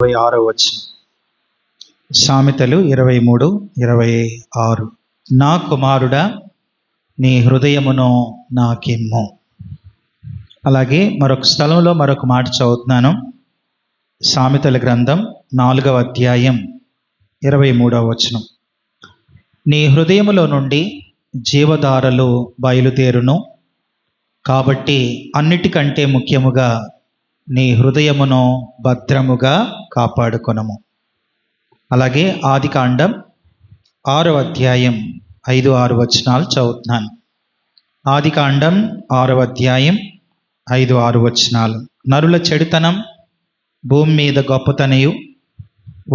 26 సామెతలు 23:26. నా కుమారుడా, నీ హృదయమును నాకిమ్ము. అలాగే మరొక స్థలంలో మరొక మాట చదువుతున్నాను. సామెతల గ్రంథం 4వ అధ్యాయం 23వ వచనం. నీ హృదయములో నుండి జీవధారలు బయలుదేరును, కాబట్టి అన్నిటికంటే ముఖ్యముగా నీ హృదయమును భద్రముగా కాపాడుకొనుము. అలాగే ఆదికాండం 6వ అధ్యాయం 5-6 వచనాలు చదువుతున్నాను. ఆదికాండం 6వ అధ్యాయం 5-6 వచనాలు. నరుల చెడుతనం భూమి మీద గొప్పతనయు,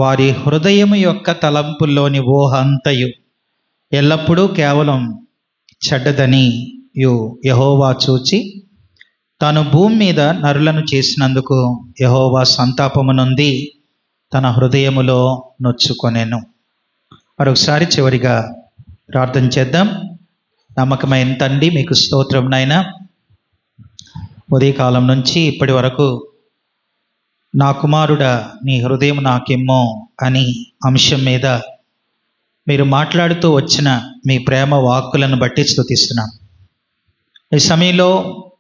వారి హృదయము యొక్క తలంపుల్లోని ఊహ అంతయు ఎల్లప్పుడూ కేవలం చెడ్డదని యెహోవా చూచి తాను భూమి మీద నరులను చేసినందుకు యెహోవా సంతాపము నొంది తన హృదయములో నొచ్చుకొనెను. మరొకసారి చివరిగా ప్రార్థన చేద్దాం. నమ్మకమైన తండ్రి, మీకు స్తోత్రం నాయనా. ఉదయకాలం నుంచి ఇప్పటి వరకు నా కుమారుడా, నీ హృదయం నాకిమ్మో అని అంశం మీద మీరు మాట్లాడుతూ వచ్చిన మీ ప్రేమ వాక్కులను బట్టి స్తుతిస్తున్నాం. ఈ సమయంలో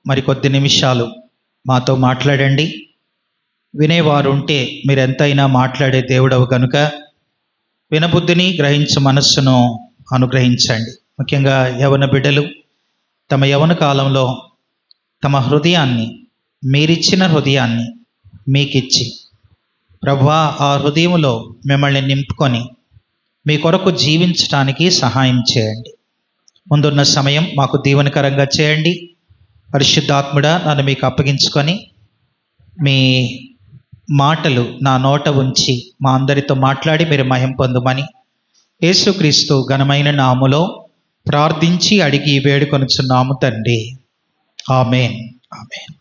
మరికొద్ది నిమిషాలు మాతో మాట్లాడండి. వినేవారు ఉంటే మీరు ఎంతైనా మాట్లాడే దేవుడవు కనుక వినబుద్ధిని గ్రహించు మనస్సును అనుగ్రహించండి. ముఖ్యంగా యవన బిడ్డలు తమ యవన కాలంలో తమ హృదయాన్ని, మీరిచ్చిన హృదయాన్ని మీకిచ్చి ప్రభువా ఆ హృదయంలో మిమ్మల్ని నింపుకొని మీ కొరకు జీవించడానికి సహాయం చేయండి. ముందున్న సమయం మాకు దీవెనకరంగా చేయండి. పరిశుద్ధాత్ముడా, నన్ను మీకు అప్పగించుకొని మీ మాటలు నా నోట ఉంచి మా అందరితో మాట్లాడి మీరు మహిమ పొందుమని యేసుక్రీస్తు ఘనమైన నామములో ప్రార్థించి అడిగి వేడుకొనుచున్నాము తండ్రి. ఆమేన్, ఆమేన్.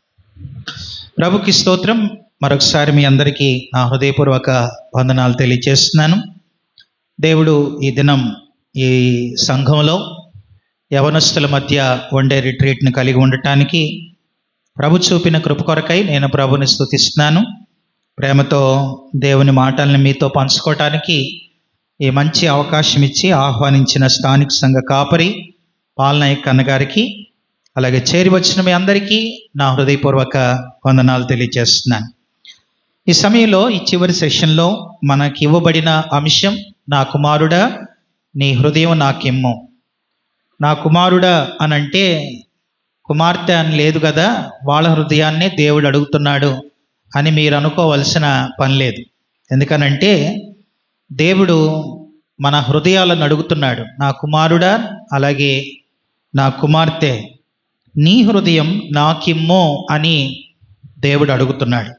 ప్రభుకి స్తోత్రం. మరొకసారి మీ అందరికీ నా హృదయపూర్వక వందనాలు తెలియజేస్తున్నాను. దేవుడు ఈ దినం ఈ సంఘంలో యవనస్తుల మధ్య వన్డే రిట్రీట్ని కలిగి ఉండటానికి ప్రభు చూపిన కృప కొరకై నేను ప్రభుని స్తుతిస్తున్నాను. ప్రేమతో దేవుని మాటల్ని మీతో పంచుకోవటానికి ఈ మంచి అవకాశం ఇచ్చి ఆహ్వానించిన స్థానిక సంఘ కాపరి పాలనాయక్ అన్నగారికి, అలాగే చేరి వచ్చిన మీ అందరికీ నా హృదయపూర్వక వందనాలు తెలియజేస్తున్నాను. ఈ సమయంలో ఈ చివరి సెషన్లో మనకి ఇవ్వబడిన అంశం, నా కుమారుడా, నీ హృదయం నాకిమ్ము. నా కుమారుడా అనంటే కుమార్తె అని లేదు కదా, వాళ్ళ హృదయాన్నే దేవుడు అడుగుతున్నాడు అని మీరు అనుకోవలసిన పని లేదు. ఎందుకనంటే దేవుడు మన హృదయాలను అడుగుతున్నాడు. నా కుమారుడా, అలాగే నా కుమార్తె, నీ హృదయం నాకిమ్ము అని దేవుడు అడుగుతున్నాడు.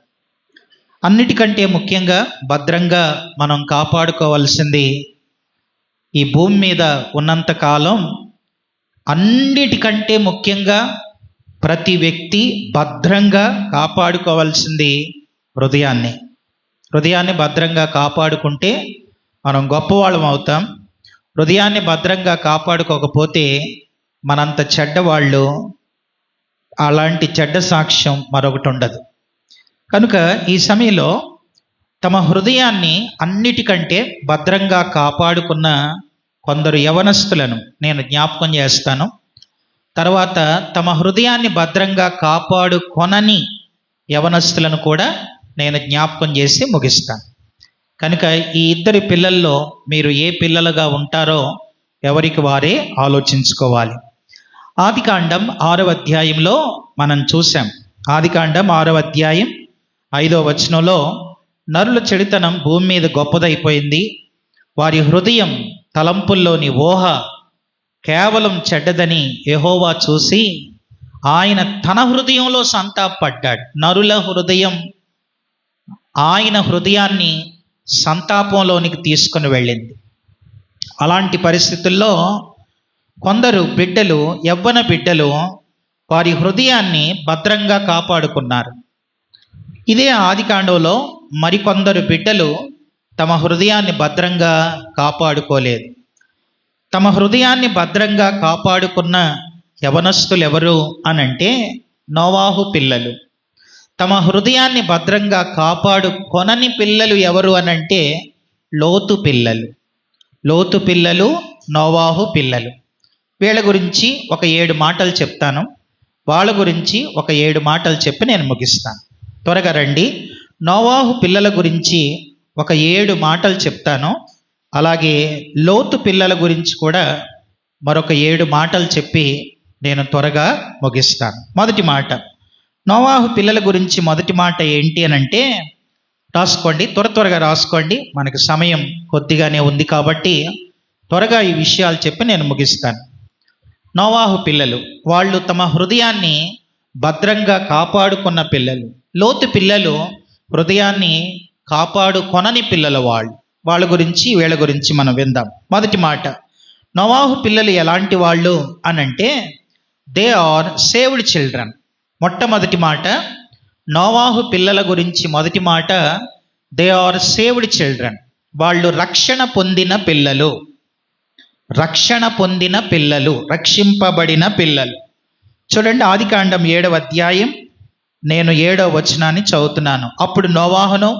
అన్నిటికంటే ముఖ్యంగా భద్రంగా మనం కాపాడుకోవాల్సింది, ఈ భూమి మీద ఉన్నంత కాలం అన్నిటికంటే ముఖ్యంగా ప్రతి వ్యక్తి భద్రంగా కాపాడుకోవాల్సింది హృదయాన్ని. హృదయాన్ని భద్రంగా కాపాడుకుంటే మనం గొప్పవాళ్ళం అవుతాం. హృదయాన్ని భద్రంగా కాపాడుకోకపోతే మనంత చెడ్డవాళ్ళు, అలాంటి చెడ్డ సాక్ష్యం మరొకటి ఉండదు. కనుక ఈ సమయంలో తమ హృదయాన్ని అన్నిటికంటే భద్రంగా కాపాడుకున్న కొందరు యవనస్తులను నేను జ్ఞాపకం చేస్తాను. తర్వాత తమ హృదయాన్ని భద్రంగా కాపాడుకొనని యవనస్తులను కూడా నేను జ్ఞాపకం చేసి ముగిస్తాను. కనుక ఈ ఇద్దరి పిల్లల్లో మీరు ఏ పిల్లలుగా ఉంటారో ఎవరికి వారే ఆలోచించుకోవాలి. ఆదికాండం 6వ అధ్యాయంలో మనం చూసాం. ఆదికాండం 6వ అధ్యాయం 5వ వచనంలో నరుల చెడుతనం భూమి మీద గొప్పదైపోయింది, వారి హృదయం తలంపుల్లోని ఊహ కేవలం చెడ్డదని యెహోవా చూసి ఆయన తన హృదయంలో సంతాపడ్డాడు. నరుల హృదయం ఆయన హృదయాన్ని సంతాపంలోనికి తీసుకుని వెళ్ళింది. అలాంటి పరిస్థితుల్లో కొందరు బిడ్డలు, యవ్వన బిడ్డలు వారి హృదయాన్ని భద్రంగా కాపాడుకున్నారు. ఇదే ఆదికాండంలో మరికొందరు బిడ్డలు తమ హృదయాన్ని భద్రంగా కాపాడుకోలేదు. తమ హృదయాన్ని భద్రంగా కాపాడుకున్న యవనస్తులు ఎవరు అనంటే నోవాహు పిల్లలు. తమ హృదయాన్ని భద్రంగా కాపాడుకొనని పిల్లలు ఎవరు అనంటే లోతు పిల్లలు. లోతు పిల్లలు, నోవాహు పిల్లలు. వీళ్ళ గురించి ఒక 7 మాటలు చెప్తాను. వాళ్ళ గురించి ఒక 7 మాటలు చెప్పి నేను ముగిస్తాను. త్వరగా రండి. నోవాహు పిల్లల గురించి ఒక 7 మాటలు చెప్తాను. అలాగే లోతు పిల్లల గురించి కూడా మరొక 7 మాటలు చెప్పి నేను త్వరగా ముగిస్తాను. మొదటి మాట, నోవాహు పిల్లల గురించి మొదటి మాట ఏంటి అనంటే, రాసుకోండి, త్వరగా రాసుకోండి, మనకు సమయం కొద్దిగానే ఉంది కాబట్టి త్వరగా ఈ విషయాలు చెప్పి నేను ముగిస్తాను. నోవాహు పిల్లలు, వాళ్ళు తమ హృదయాన్ని భద్రంగా కాపాడుకున్న పిల్లలు. లోతు పిల్లలు హృదయాన్ని కాపాడుకొనని పిల్లలు. వాళ్ళ గురించి వీళ్ళ గురించి మనం విందాం. మొదటి మాట, నోవాహు పిల్లలు ఎలాంటి వాళ్ళు అనంటే దే ఆర్ సేవ్డ్ చిల్డ్రన్. మొట్టమొదటి మాట, నోవాహు పిల్లల గురించి మొదటి మాట, దే ఆర్ సేవ్డ్ చిల్డ్రన్. వాళ్ళు రక్షణ పొందిన పిల్లలు. రక్షణ పొందిన పిల్లలు, రక్షింపబడిన పిల్లలు. చూడండి, ఆదికాండం 7వ అధ్యాయం నేను 7వ వచనాన్ని చదువుతున్నాను. అప్పుడు నోవాహును,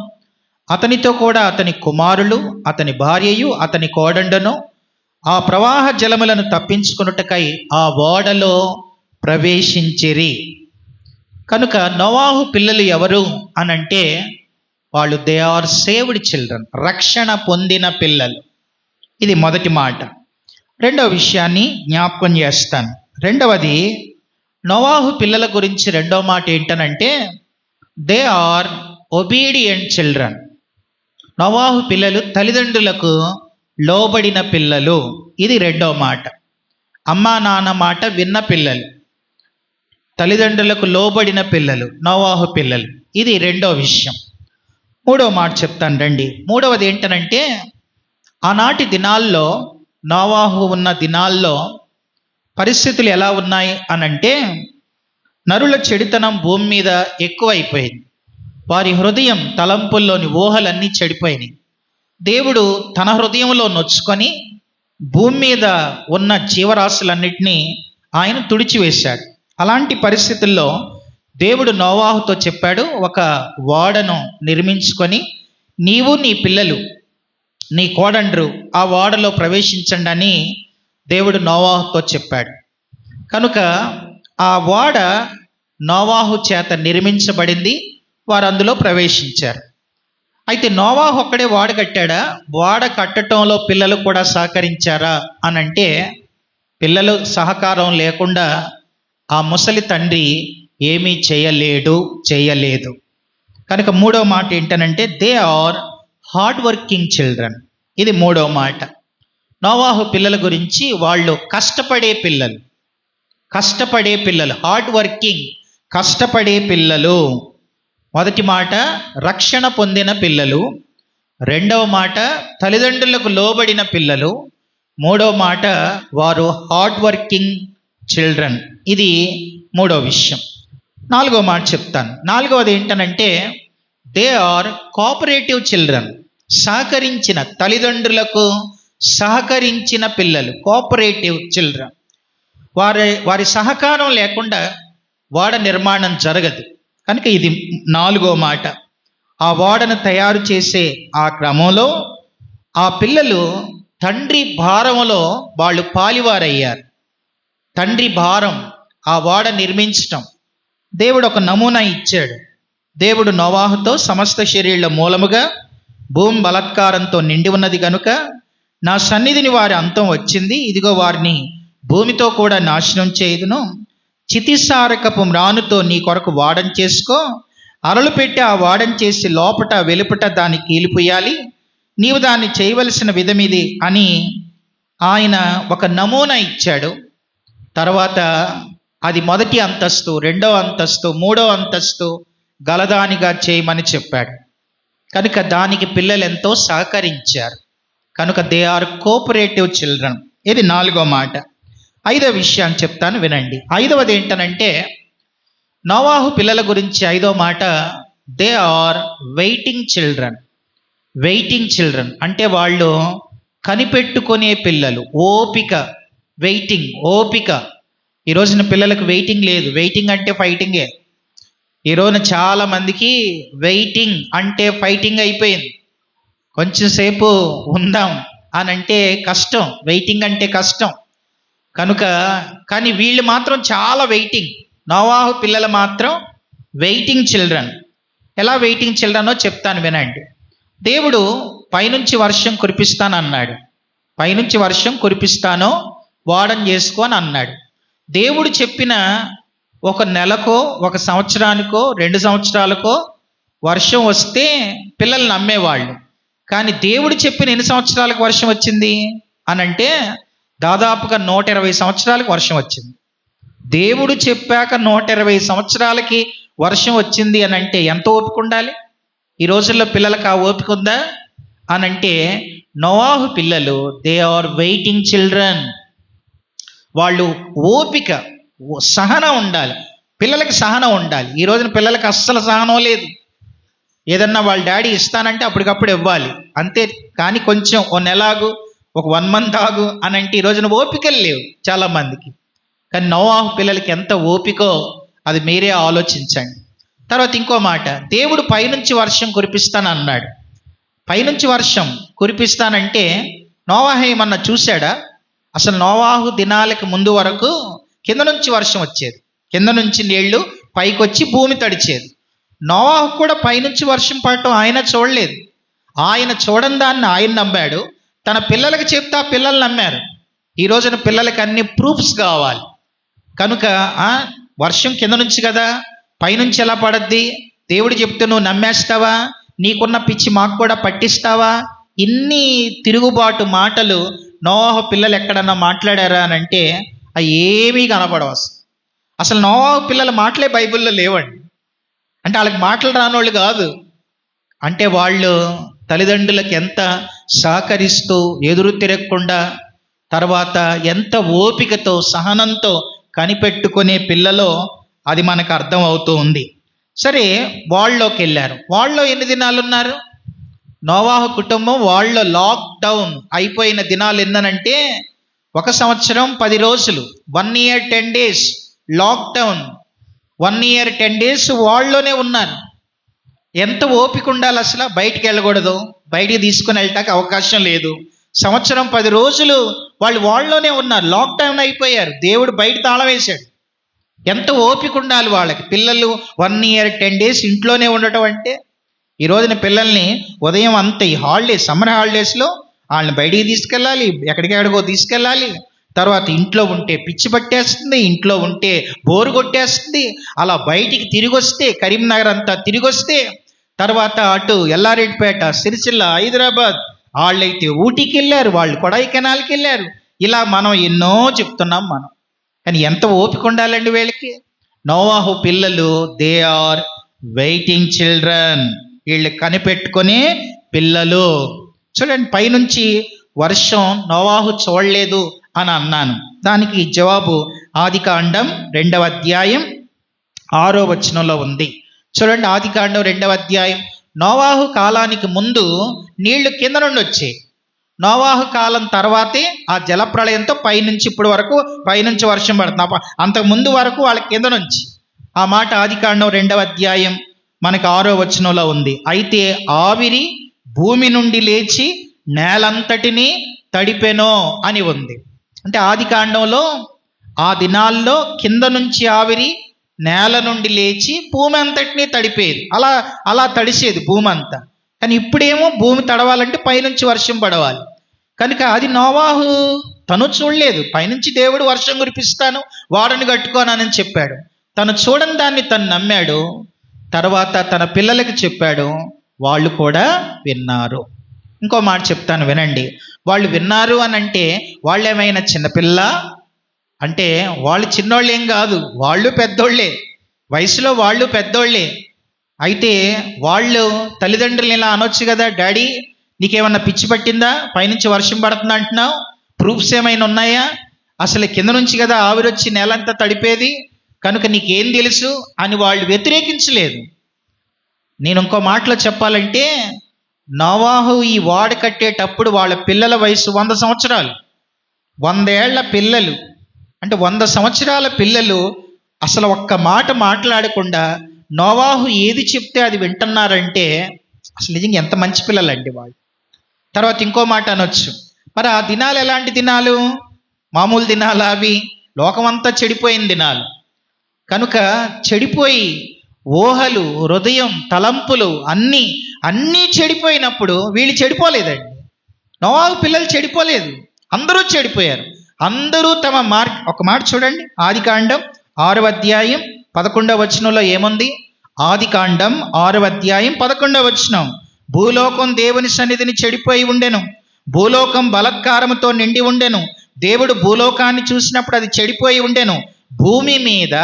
అతనితో కూడా అతని కుమారులు, అతని భార్యయు, అతని కోడండను ఆ ప్రవాహ జలములను తప్పించుకొనుటకై ఆ ఓడలో ప్రవేశించిరి. కనుక నోవాహు పిల్లలు ఎవరు అనంటే వాళ్ళు దే ఆర్ సేవ్డ్ చిల్డ్రన్, రక్షణ పొందిన పిల్లలు. ఇది మొదటి మాట. రెండవ విషయాన్ని జ్ఞాపకం చేస్తాను. రెండవది, నోవాహు పిల్లల గురించి రెండవ మాట ఏంటనంటే దే ఆర్ ఒబీడియంట్ చిల్డ్రన్. నోవాహు పిల్లలు తల్లిదండ్రులకు లోబడిన పిల్లలు. ఇది రెండవ మాట. అమ్మా నాన్న మాట విన్న పిల్లలు, తల్లిదండ్రులకు లోబడిన పిల్లలు నోవాహు పిల్లలు. ఇది రెండవ విషయం. మూడవ మాట చెప్తాను రండి. మూడవది ఏంటనంటే, ఆనాటి దినాల్లో, నోవాహు ఉన్న దినాల్లో పరిస్థితులు ఎలా ఉన్నాయి అనంటే నరుల చెడితనం భూమి మీద ఎక్కువైపోయింది. వారి హృదయం తలంపుల్లోని ఊహలన్నీ చెడిపోయినాయి. దేవుడు తన హృదయంలో నొచ్చుకొని భూమి మీద ఉన్న జీవరాశులన్నిటినీ ఆయన తుడిచివేశాడు. అలాంటి పరిస్థితుల్లో దేవుడు నోవాహుతో చెప్పాడు, ఒక ఓడను నిర్మించుకొని నీవు నీ పిల్లలు నీ కోడండ్రు ఆ ఓడలో ప్రవేశించండి అని దేవుడు నోవాహుతో చెప్పాడు. కనుక ఆ ఓడ నోవాహు చేత నిర్మించబడింది. వారు అందులో ప్రవేశించారు. అయితే నోవాహు ఒక్కడే ఓడ కట్టాడా? ఓడ కట్టడంలో పిల్లలు కూడా సహకరించారా అనంటే పిల్లలు సహకారం లేకుండా ఆ ముసలి తండ్రి ఏమీ చేయలేదు. కనుక మూడవ మాట ఏంటనంటే they are hard working children. ఇది మూడవ మాట. నోవాహు పిల్లల గురించి వాళ్ళు కష్టపడే పిల్లలు, హార్డ్ వర్కింగ్, కష్టపడే పిల్లలు. మొదటి మాట రక్షణ పొందిన పిల్లలు, రెండవ మాట తల్లిదండ్రులకు లోబడిన పిల్లలు, మూడవ మాట వారు హార్డ్ వర్కింగ్ చిల్డ్రన్. ఇది మూడవ విషయం. నాలుగవ మాట చెప్తాను. నాలుగవది ఏంటనంటే దే ఆర్ కోఆపరేటివ్ చిల్డ్రన్. సహకరించిన, తల్లిదండ్రులకు సహకరించిన పిల్లలు, కోఆపరేటివ్ చిల్డ్రన్. వారి సహకారం లేకుండా ఓడ నిర్మాణం జరగదు. కనుక ఇది నాలుగో మాట. ఆ ఓడను తయారు చేసే ఆ క్రమంలో ఆ పిల్లలు తండ్రి భారములో వాళ్ళు పాలివారయ్యారు. తండ్రి భారం, ఆ ఓడ నిర్మించటం. దేవుడు ఒక నమూనా ఇచ్చాడు. దేవుడు నోవాహుతో సమస్త శరీరుల మూలముగా భూమి బలాత్కారంతో నిండి ఉన్నది కనుక నా సన్నిధిని వారి అంతం వచ్చింది, ఇదిగో వారిని భూమితో కూడా నాశనం చేయుదును. చితిసారకపు మ్రానుతో నీ కొరకు వాడని చేసుకో, అరలు పెట్టి ఆ వాడని చేసి లోపట వెలుపట దాన్ని కీలిపోయాలి, నీవు దాన్ని చేయవలసిన విధమిది అని ఆయన ఒక నమూనా ఇచ్చాడు. తర్వాత అది మొదటి అంతస్తు, రెండవ అంతస్తు, మూడవ అంతస్తు గలదానిగా చేయమని చెప్పాడు. కనుక దానికి పిల్లలు ఎంతో సహకరించారు. కనుక దే ఆర్ కోఆపరేటివ్ చిల్డ్రన్. ఇది నాలుగో మాట. ఐదవ విషయాన్ని చెప్తాను వినండి. ఐదవది ఏంటనంటే నోవాహు పిల్లల గురించి ఐదో మాట they are waiting children. Waiting children అంటే వాళ్ళు కనిపెట్టుకునే పిల్లలు, ఓపిక, వెయిటింగ్, ఓపిక. ఈ రోజున పిల్లలకు వెయిటింగ్ లేదు. వెయిటింగ్ అంటే ఫైటింగే. ఈ రోజున చాలా మందికి వెయిటింగ్ అంటే ఫైటింగ్ అయిపోయింది. కొంచెం సేపు ఉందాం అని అంటే కష్టం, వెయిటింగ్ అంటే కష్టం. కానీ వీళ్ళు మాత్రం చాలా వెయిటింగ్. నోవాహు పిల్లలు మాత్రం వెయిటింగ్ చిల్డ్రన్. ఎలా వెయిటింగ్ చిల్డ్రనో చెప్తాను వినండి. దేవుడు పైనుంచి వర్షం కురిపిస్తానన్నాడు. పైనుంచి వర్షం కురిపిస్తానో వాడని చేసుకో అని అన్నాడు. దేవుడు చెప్పిన ఒక నెలకో, ఒక సంవత్సరానికో, 2 సంవత్సరాలకో వర్షం వస్తే పిల్లలు నమ్మేవాళ్ళు. కానీ దేవుడు చెప్పిన ఎన్ని సంవత్సరాలకు వర్షం వచ్చింది అనంటే దాదాపుగా 120 సంవత్సరాలకు వర్షం వచ్చింది. దేవుడు చెప్పాక 120 సంవత్సరాలకి వర్షం వచ్చింది అనంటే ఎంత ఓపిక ఉండాలి? ఈ రోజుల్లో పిల్లలకు ఆ ఓపిక ఉందా అనంటే, నోవాహు పిల్లలు దే ఆర్ వెయిటింగ్ చిల్డ్రన్. వాళ్ళు ఓపిక, సహనం ఉండాలి. పిల్లలకి సహనం ఉండాలి. ఈ రోజున పిల్లలకి అస్సలు సహనం లేదు. ఏదన్నా వాళ్ళ డాడీ ఇస్తానంటే అప్పటికప్పుడు ఇవ్వాలి అంతే. కానీ కొంచెం ఓ నెలాగు, ఒక 1 month ఆగు అని అంటే ఈ రోజున ఓపికలు లేవు చాలామందికి. కానీ నోవాహు పిల్లలకి ఎంత ఓపికో అది మీరే ఆలోచించండి. తర్వాత ఇంకో మాట, దేవుడు పైనుంచి వర్షం కురిపిస్తానన్నాడు. పైనుంచి వర్షం కురిపిస్తానంటే నోవాహు ఏమన్నా చూశాడా? అసలు నోవాహు దినాలకు ముందు వరకు కింద నుంచి వర్షం వచ్చేది, కింద నుంచి నీళ్లు పైకి వచ్చి భూమి తడిచేది. నోవాహు కూడా పైనుంచి వర్షం పడటం ఆయన చూడలేదు. ఆయన చూడని దాన్ని ఆయన నమ్మాడు. తన పిల్లలకి చెప్తే ఆ పిల్లలు నమ్మారు. ఈ రోజున పిల్లలకి అన్ని ప్రూఫ్స్ కావాలి. కనుక వర్షం కింద నుంచి కదా, పైనుంచి ఎలా పడద్ది? దేవుడు చెప్తే నువ్వు నమ్మేస్తావా? నీకున్న పిచ్చి మాకు కూడా పట్టిస్తావా? ఇన్ని తిరుగుబాటు మాటలు నోవాహు పిల్లలు ఎక్కడన్నా మాట్లాడారా అని అంటే అవి ఏమీ కనపడవు. అసలు నోవాహు పిల్లల మాటలే బైబిల్లో లేవండి. అంటే వాళ్ళకి మాటలు రానోళ్ళు కాదు. అంటే వాళ్ళు తల్లిదండ్రులకు ఎంత సహకరిస్తూ, ఎదురు తిరగకుండా, తర్వాత ఎంత ఓపికతో, సహనంతో కనిపెట్టుకునే పిల్లలో అది మనకు అర్థం అవుతూ ఉంది. సరే, వాళ్ళలోకి వెళ్ళారు. వాళ్ళలో ఎన్ని దినాలు ఉన్నారు? నోవాహు కుటుంబం వాళ్ళ లాక్డౌన్ అయిపోయిన దినాలు ఎన్ననంటే 1 సంవత్సరం 10 రోజులు, 1 year 10 days lockdown. 1 year 10 days వాళ్ళలోనే ఉన్నారు. ఎంత ఓపిక ఉండాలి అసలు? బయటికి వెళ్ళకూడదు, బయటికి తీసుకుని వెళ్ళటానికి అవకాశం లేదు. 1 సంవత్సరం 10 రోజులు వాళ్ళలోనే ఉన్నారు. లాక్డౌన్ అయిపోయారు. దేవుడు బయట తాళం వేశాడు. ఎంత ఓపిక ఉండాలి వాళ్ళకి. పిల్లలు 1 year 10 days ఇంట్లోనే ఉండటం అంటే, ఈ రోజున పిల్లల్ని ఉదయం అంతా ఈ హాలిడేస్, సమ్మర్ హాలిడేస్లో వాళ్ళని బయటికి తీసుకెళ్ళాలి, ఎక్కడికెక్కడికో తీసుకెళ్ళాలి. తర్వాత ఇంట్లో ఉంటే పిచ్చి పట్టేస్తుంది, ఇంట్లో ఉంటే బోరు కొట్టేస్తుంది. అలా బయటికి తిరిగి వస్తే, కరీంనగర్ అంతా తిరిగి వస్తే, తర్వాత అటు ఎల్లారెడ్డిపేట, సిరిసిల్ల, హైదరాబాద్, వాళ్ళైతే ఊటీకి వెళ్ళారు, వాళ్ళు కొడైకెనాల్కి వెళ్ళారు. ఇలా మనం ఎన్నో చెప్తున్నాం మనం. కానీ ఎంత ఓపిక ఉండాలండి వీళ్ళకి. నోవాహు పిల్లలు దే ఆర్ వెయిటింగ్ చిల్డ్రన్. వీళ్ళు కనిపెట్టుకునే పిల్లలు. చూడండి, పైనుంచి వర్షం నోవాహు చూడలేదు అని అన్నాను. దానికి జవాబు ఆదికాండం 2వ అధ్యాయం 6వ వచనంలో ఉంది. చూడండి, ఆదికాండం 2వ అధ్యాయం. నోవాహు కాలానికి ముందు నీళ్లు కింద నుండి వచ్చాయి. నోవాహు కాలం తర్వాతే ఆ జలప్రళయంతో పైనుంచి ఇప్పుడు వరకు పైనుంచి వర్షం పడుతుంది. అంతకు ముందు వరకు వాళ్ళ కింద నుంచి. ఆ మాట ఆదికాండం 2వ అధ్యాయం మనకు 6వ వచనంలో ఉంది. అయితే ఆవిరి భూమి నుండి లేచి నేలంతటినీ తడిపెనో అని ఉంది. అంటే ఆదికాండంలో ఆ దినాల్లో కింద నుంచి ఆవిరి నేల నుండి లేచి భూమి అంతటినీ తడిపేది. అలా తడిసేది భూమి అంతా. కానీ ఇప్పుడేమో భూమి తడవాలంటే పైనుంచి వర్షం పడవాలి. కనుక అది నోవాహు తను చూడలేదు. పైనుంచి దేవుడు వర్షం కురిపిస్తాను, వాడని కట్టుకోనని చెప్పాడు. తను చూడని దాన్ని తను నమ్మాడు. తర్వాత తన పిల్లలకి చెప్పాడు, వాళ్ళు కూడా విన్నారు. ఇంకో మాట చెప్తాను వినండి. వాళ్ళు విన్నారు అని అంటే వాళ్ళు ఏమైనా చిన్నపిల్ల అంటే వాళ్ళు చిన్నోళ్ళు ఏం కాదు, వాళ్ళు పెద్దోళ్ళే, వయసులో వాళ్ళు పెద్దోళ్ళే. అయితే వాళ్ళు తల్లిదండ్రులు ఇలా అనొచ్చు కదా, డాడీ నీకేమన్నా పిచ్చి పట్టిందా, పైనుంచి వర్షం పడుతుంది అంటున్నావు, ప్రూఫ్స్ ఏమైనా ఉన్నాయా? అసలు కింద నుంచి కదా ఆవిరొచ్చి నేలంతా తడిపేది, కనుక నీకేం తెలుసు అని వాళ్ళు వ్యతిరేకించలేదు. నేను ఇంకో మాటలో చెప్పాలంటే, నోవాహు ఈ వాడ కట్టేటప్పుడు వాళ్ళ పిల్లల వయసు 100 సంవత్సరాలు. 100 ఏళ్ల పిల్లలు అంటే 100 సంవత్సరాల పిల్లలు అసలు ఒక్క మాట మాట్లాడకుండా నోవాహు ఏది చెప్తే అది వింటున్నారంటే అసలు నిజంగా ఎంత మంచి పిల్లలండి వాళ్ళు. తర్వాత ఇంకో మాట అనొచ్చు, మరి ఆ దినాలు ఎలాంటి దినాలు? మామూలు దినాలు అవి? లోకమంతా చెడిపోయిన దినాలు కనుక చెడిపోయి ఊహలు, హృదయం, తలంపులు అన్నీ చెడిపోయినప్పుడు వీళ్ళు చెడిపోలేదండి. నోవాహు పిల్లలు చెడిపోలేదు, అందరూ చెడిపోయారు. అందరూ తమ ఒక మాట చూడండి, ఆదికాండం 6వ అధ్యాయం 11వ వచనంలో ఏముంది? ఆదికాండం 6వ అధ్యాయం 11వ వచనం, భూలోకం దేవుని సన్నిధిని చెడిపోయి ఉండెను, భూలోకం బలత్కారముతో నిండి ఉండెను, దేవుడు భూలోకాన్ని చూసినప్పుడు అది చెడిపోయి ఉండెను, భూమి మీద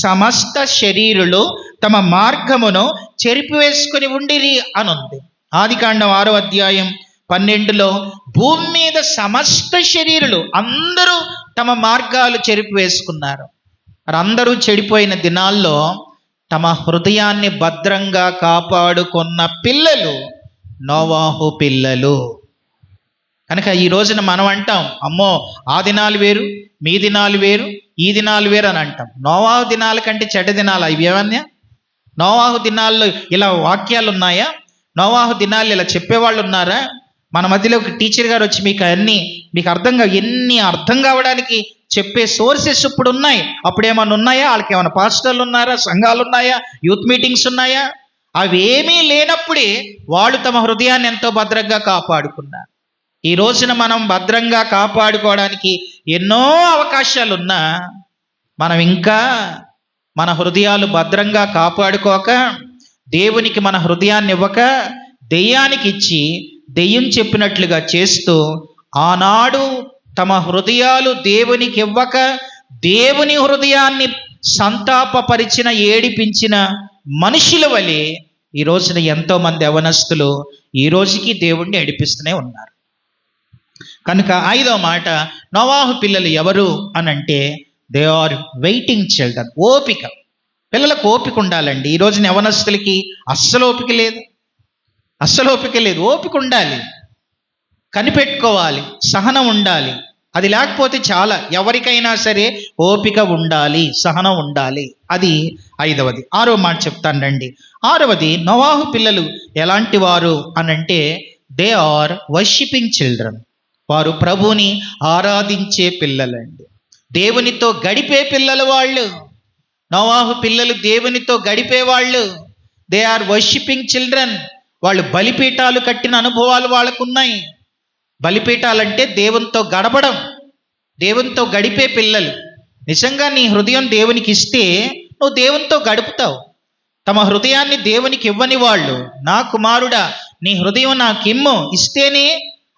సమస్త శరీరులు తమ మార్గమును చెరిపివేసుకుని ఉండిరి అనుంది. ఆదికాండం 6వ అధ్యాయం 12లో భూమి మీద సమస్త శరీరులు అందరూ తమ మార్గాలు చెరిపివేసుకున్నారు. మరి అందరూ చెడిపోయిన దినాల్లో తమ హృదయాన్ని భద్రంగా కాపాడుకున్న పిల్లలు నోవాహు పిల్లలు. కనుక ఈ రోజున మనం అంటాం, అమ్మో ఆ దినాలు వేరు, మీ దినాలు వేరు, ఈ దినాలు వేరు అని అంటాం. నోవాహు దినాల కంటే చెడ్డ దినాలు ఇవి ఏమన్నా? నోవాహు దినాల్లో ఇలా వాక్యాలు ఉన్నాయా? నోవాహు దినాలు ఇలా చెప్పేవాళ్ళు ఉన్నారా? మన మధ్యలో ఒక టీచర్ గారు వచ్చి మీకు ఎన్ని అర్థం కావడానికి చెప్పే సోర్సెస్ ఇప్పుడు ఉన్నాయి. అప్పుడు ఏమన్నా ఉన్నాయా? వాళ్ళకి ఏమైనా పాస్టర్లు ఉన్నారా? సంఘాలు ఉన్నాయా? యూత్ మీటింగ్స్ ఉన్నాయా? అవి ఏమీ లేనప్పుడే వాళ్ళు తమ హృదయాన్ని ఎంతో భద్రంగా కాపాడుకున్నారు. ఈ రోజున మనం భద్రంగా కాపాడుకోవడానికి ఎన్నో అవకాశాలు ఉన్నా మనం ఇంకా మన హృదయాలు భద్రంగా కాపాడుకోక, దేవునికి మన హృదయాన్ని ఇవ్వక, దెయ్యానికి ఇచ్చి దెయ్యం చెప్పినట్లుగా చేస్తూ, ఆనాడు తమ హృదయాలు దేవునికి ఇవ్వక దేవుని హృదయాన్ని సంతాపపరిచిన, ఏడిపించిన మనుషుల వలె ఈ రోజున ఎంతోమంది యవనస్తులు ఈ రోజుకి దేవుణ్ణి ఏడిపిస్తూనే ఉన్నారు. కనుక 5వ మాట, నోవాహు పిల్లలు ఎవరు అనంటే దే ఆర్ వెయిటింగ్ చిల్డ్రన్. ఓపిక, పిల్లలకు ఓపిక ఉండాలండి. ఈ రోజున యవనస్తులకి అస్సలు ఓపిక లేదు. ఓపిక ఉండాలి, కనిపెట్టుకోవాలి, సహనం ఉండాలి. అది లేకపోతే చాలా, ఎవరికైనా సరే ఓపిక ఉండాలి, సహనం ఉండాలి. అది 5వది. 6వ మాట చెప్తాను రండి. 6వది, నోవాహు పిల్లలు ఎలాంటి వారు అనంటే దే ఆర్ వర్షిపింగ్ చిల్డ్రన్. వారు ప్రభుని ఆరాధించే పిల్లలండి, దేవునితో గడిపే పిల్లలు వాళ్ళు. నోవాహు పిల్లలు దేవునితో గడిపేవాళ్ళు. They are worshipping children. వాళ్ళు బలిపీఠాలు కట్టిన అనుభవాలు వాళ్ళకున్నాయి. బలిపీఠాలంటే దేవునితో గడపడం, దేవునితో గడిపే పిల్లలు. నిజంగా నీ హృదయం దేవునికి ఇస్తే నువ్వు దేవునితో గడుపుతావు. తమ హృదయాన్ని దేవునికి ఇవ్వని వాళ్ళు, నా కుమారుడా నీ హృదయం నాకు ఇమ్ము, ఇస్తేనే,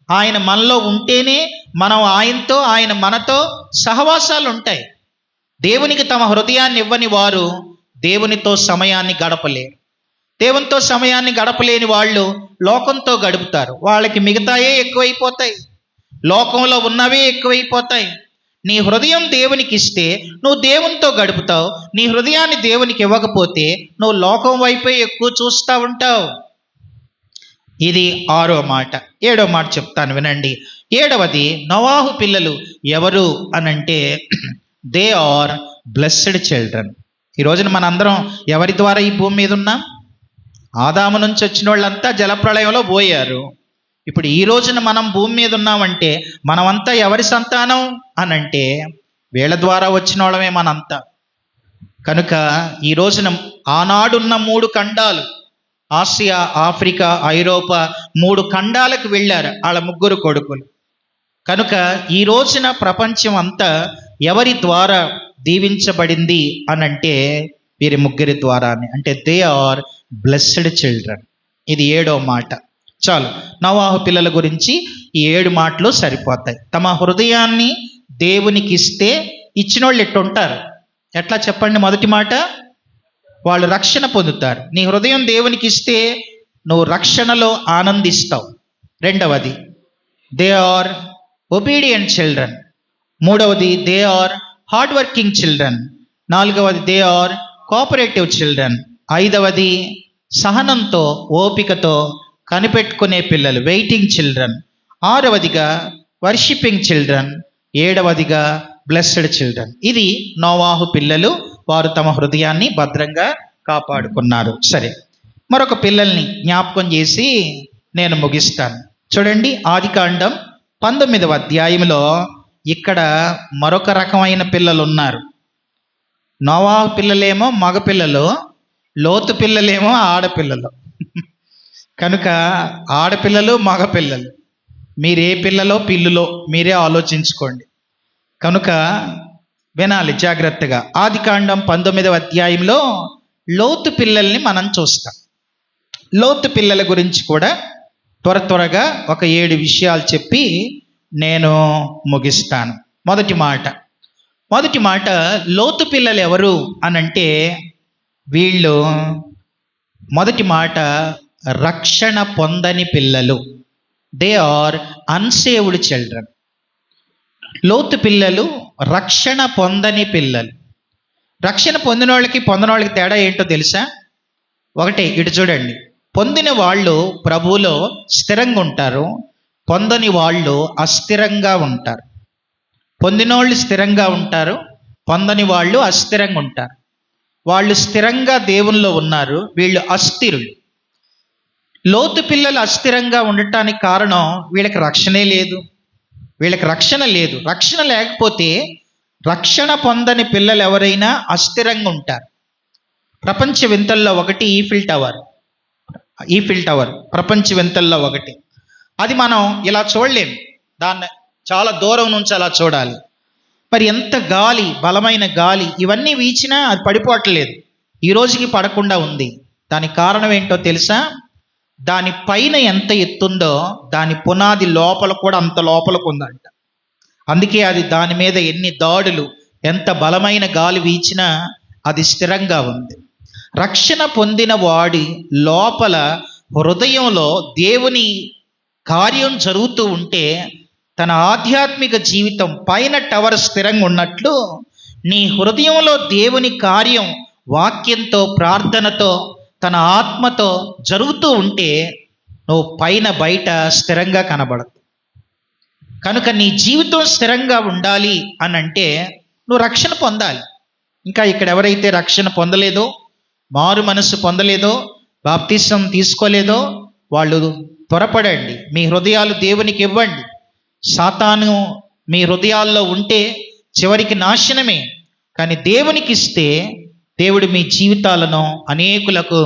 ఆయన మనలో ఉంటేనే మనం ఆయనతో, ఆయన మనతో సహవాసాలు ఉంటాయి. దేవునికి తమ హృదయాన్ని ఇవ్వని వారు దేవునితో సమయాన్ని గడపలేరు. దేవునితో సమయాన్ని గడపలేని వాళ్ళు లోకంతో గడుపుతారు. వాళ్ళకి మిగతాయే ఎక్కువైపోతాయి, లోకంలో ఉన్నవే ఎక్కువైపోతాయి. నీ హృదయం దేవునికి ఇస్తే నువ్వు దేవునితో గడుపుతావు. నీ హృదయాన్ని దేవునికి ఇవ్వకపోతే నువ్వు లోకం వైపే ఎక్కువ చూస్తూ ఉంటావు. ఇది 6వ మాట. 7వ మాట చెప్తాను వినండి. 7వది, నోవాహు పిల్లలు ఎవరు అనంటే దే ఆర్ బ్లెస్డ్ చిల్డ్రన్. ఈ రోజున మనందరం ఎవరి ద్వారా ఈ భూమి మీద ఉన్నాం? ఆదాము నుంచి వచ్చిన వాళ్ళంతా జలప్రళయంలో పోయారు. ఇప్పుడు ఈ రోజున మనం భూమి మీద ఉన్నామంటే మనమంతా ఎవరి సంతానం అనంటే వీళ్ళ ద్వారా వచ్చిన వాళ్ళమే మనంతా. కనుక ఈ రోజున ఆనాడున్న 3 ఖండాలు, ఆసియా, ఆఫ్రికా, ఐరోపా, 3 ఖండాలకు వెళ్ళారు వాళ్ళ 3 కొడుకులు. కనుక ఈ రోజున ప్రపంచం అంతా ఎవరి ద్వారా దీవించబడింది అనంటే వీరి 3 ద్వారానే. అంటే దే ఆర్ బ్లెస్డ్ చిల్డ్రన్. ఇది 7వ మాట. చాలు, నోవాహు పిల్లల గురించి ఈ 7 మాటలు సరిపోతాయి. తమ హృదయాన్ని దేవునికి ఇస్తే ఇచ్చిన వాళ్ళు ఎట్టుంటారు? ఎట్లా చెప్పండి? మొదటి మాట, వాళ్ళు రక్షణ పొందుతారు. నీ హృదయం దేవునికి ఇస్తే నువ్వు రక్షణలో ఆనందిస్తావు. 2వది, దే ఆర్ ఒబీడియంట్ చిల్డ్రన్. 3వది, they are hard working children. 4వది, దే ఆర్ కోఆపరేటివ్ చిల్డ్రన్. 5వది, సహనంతో, ఓపికతో కనిపెట్టుకునే పిల్లలు, వెయిటింగ్ చిల్డ్రన్. 6వదిగా వర్షిపింగ్ చిల్డ్రన్. 7వదిగా బ్లెస్డ్ చిల్డ్రన్. ఇది నోవాహు పిల్లలు. వారు తమ హృదయాన్ని భద్రంగా కాపాడుకున్నారు. సరే, మరొక పిల్లల్ని జ్ఞాపకం చేసి నేను ముగిస్తాను. చూడండి, ఆదికాండం 19వ అధ్యాయంలో ఇక్కడ మరొక రకమైన పిల్లలు ఉన్నారు. నోవాహు పిల్లలేమో మగపిల్లలు, లోతు పిల్లలేమో ఆడపిల్లలు. కనుక ఆడపిల్లలు మగపిల్లలు, మీరే పిల్లలో పిల్లులో మీరే ఆలోచించుకోండి. కనుక వినాలి జాగ్రత్తగా. ఆదికాండం 19వ అధ్యాయంలో లోతు పిల్లల్ని మనం చూస్తాం. లోతు పిల్లల గురించి కూడా త్వరగా ఒక 7 విషయాలు చెప్పి నేను ముగిస్తాను. మొదటి మాట, లోతు పిల్లలు ఎవరు అనంటే వీళ్ళు మొదటి మాట రక్షణ పొందని పిల్లలు. They are unsaved children. లోతు పిల్లలు రక్షణ పొందని పిల్లలు. రక్షణ పొందిన వాళ్ళకి తేడా ఏంటో తెలుసా? ఒకటే, ఇటు చూడండి. పొందిన వాళ్ళు ప్రభువులో స్థిరంగా ఉంటారు, పొందని వాళ్ళు అస్థిరంగా ఉంటారు. పొందిన వాళ్ళు స్థిరంగా ఉంటారు, పొందని వాళ్ళు అస్థిరంగా ఉంటారు. వాళ్ళు స్థిరంగా దేవునిలో ఉన్నారు, వీళ్ళు అస్థిరులు. లోతు పిల్లలు అస్థిరంగా ఉండటానికి కారణం వీళ్ళకి రక్షణే లేదు, వీళ్ళకి రక్షణ లేదు. రక్షణ లేకపోతే రక్షణ పొందని పిల్లలు ఎవరైనా అస్థిరంగా ఉంటారు. ప్రపంచ వింతల్లో ఒకటి ఈఫిల్ టవర్ ప్రపంచ వింతల్లో ఒకటి. అది మనం ఇలా చూడలేము, దాన్ని చాలా దూరం నుంచి అలా చూడాలి. మరి ఎంత గాలి, బలమైన గాలి ఇవన్నీ వీచినా అది పడిపోవట్లేదు, ఈ రోజుకి పడకుండా ఉంది. దానికి కారణం ఏంటో తెలుసా? దాని పైన ఎంత ఎత్తుందో దాని పునాది లోపల కూడా అంత లోపలకు ఉందంట. అందుకే అది దాని మీద ఎన్ని దాడులు, ఎంత బలమైన గాలి వీచినా అది స్థిరంగా ఉంది. రక్షణ పొందిన వాడి లోపల హృదయంలో దేవుని కార్యం జరుగుతూ ఉంటే తన ఆధ్యాత్మిక జీవితం పైన టవర్ స్థిరంగా ఉన్నట్లు నీ హృదయంలో దేవుని కార్యం వాక్యంతో, ప్రార్థనతో, తన ఆత్మతో జరుగుతూ ఉంటే నువ్వు పైన బయట స్థిరంగా కనబడదు. కనుక నీ జీవితం స్థిరంగా ఉండాలి అనంటే నువ్వు రక్షణ పొందాలి. ఇంకా ఇక్కడ ఎవరైతే రక్షణ పొందలేదో, మారు మనసు పొందలేదో, బాప్తిసం తీసుకోలేదో వాళ్ళు త్వరపడండి, మీ హృదయాలు దేవునికి ఇవ్వండి. సాతాను మీ హృదయాల్లో ఉంటే చివరికి నాశనమే. కానీ దేవునికి ఇస్తే దేవుడు మీ జీవితాలను అనేకులకు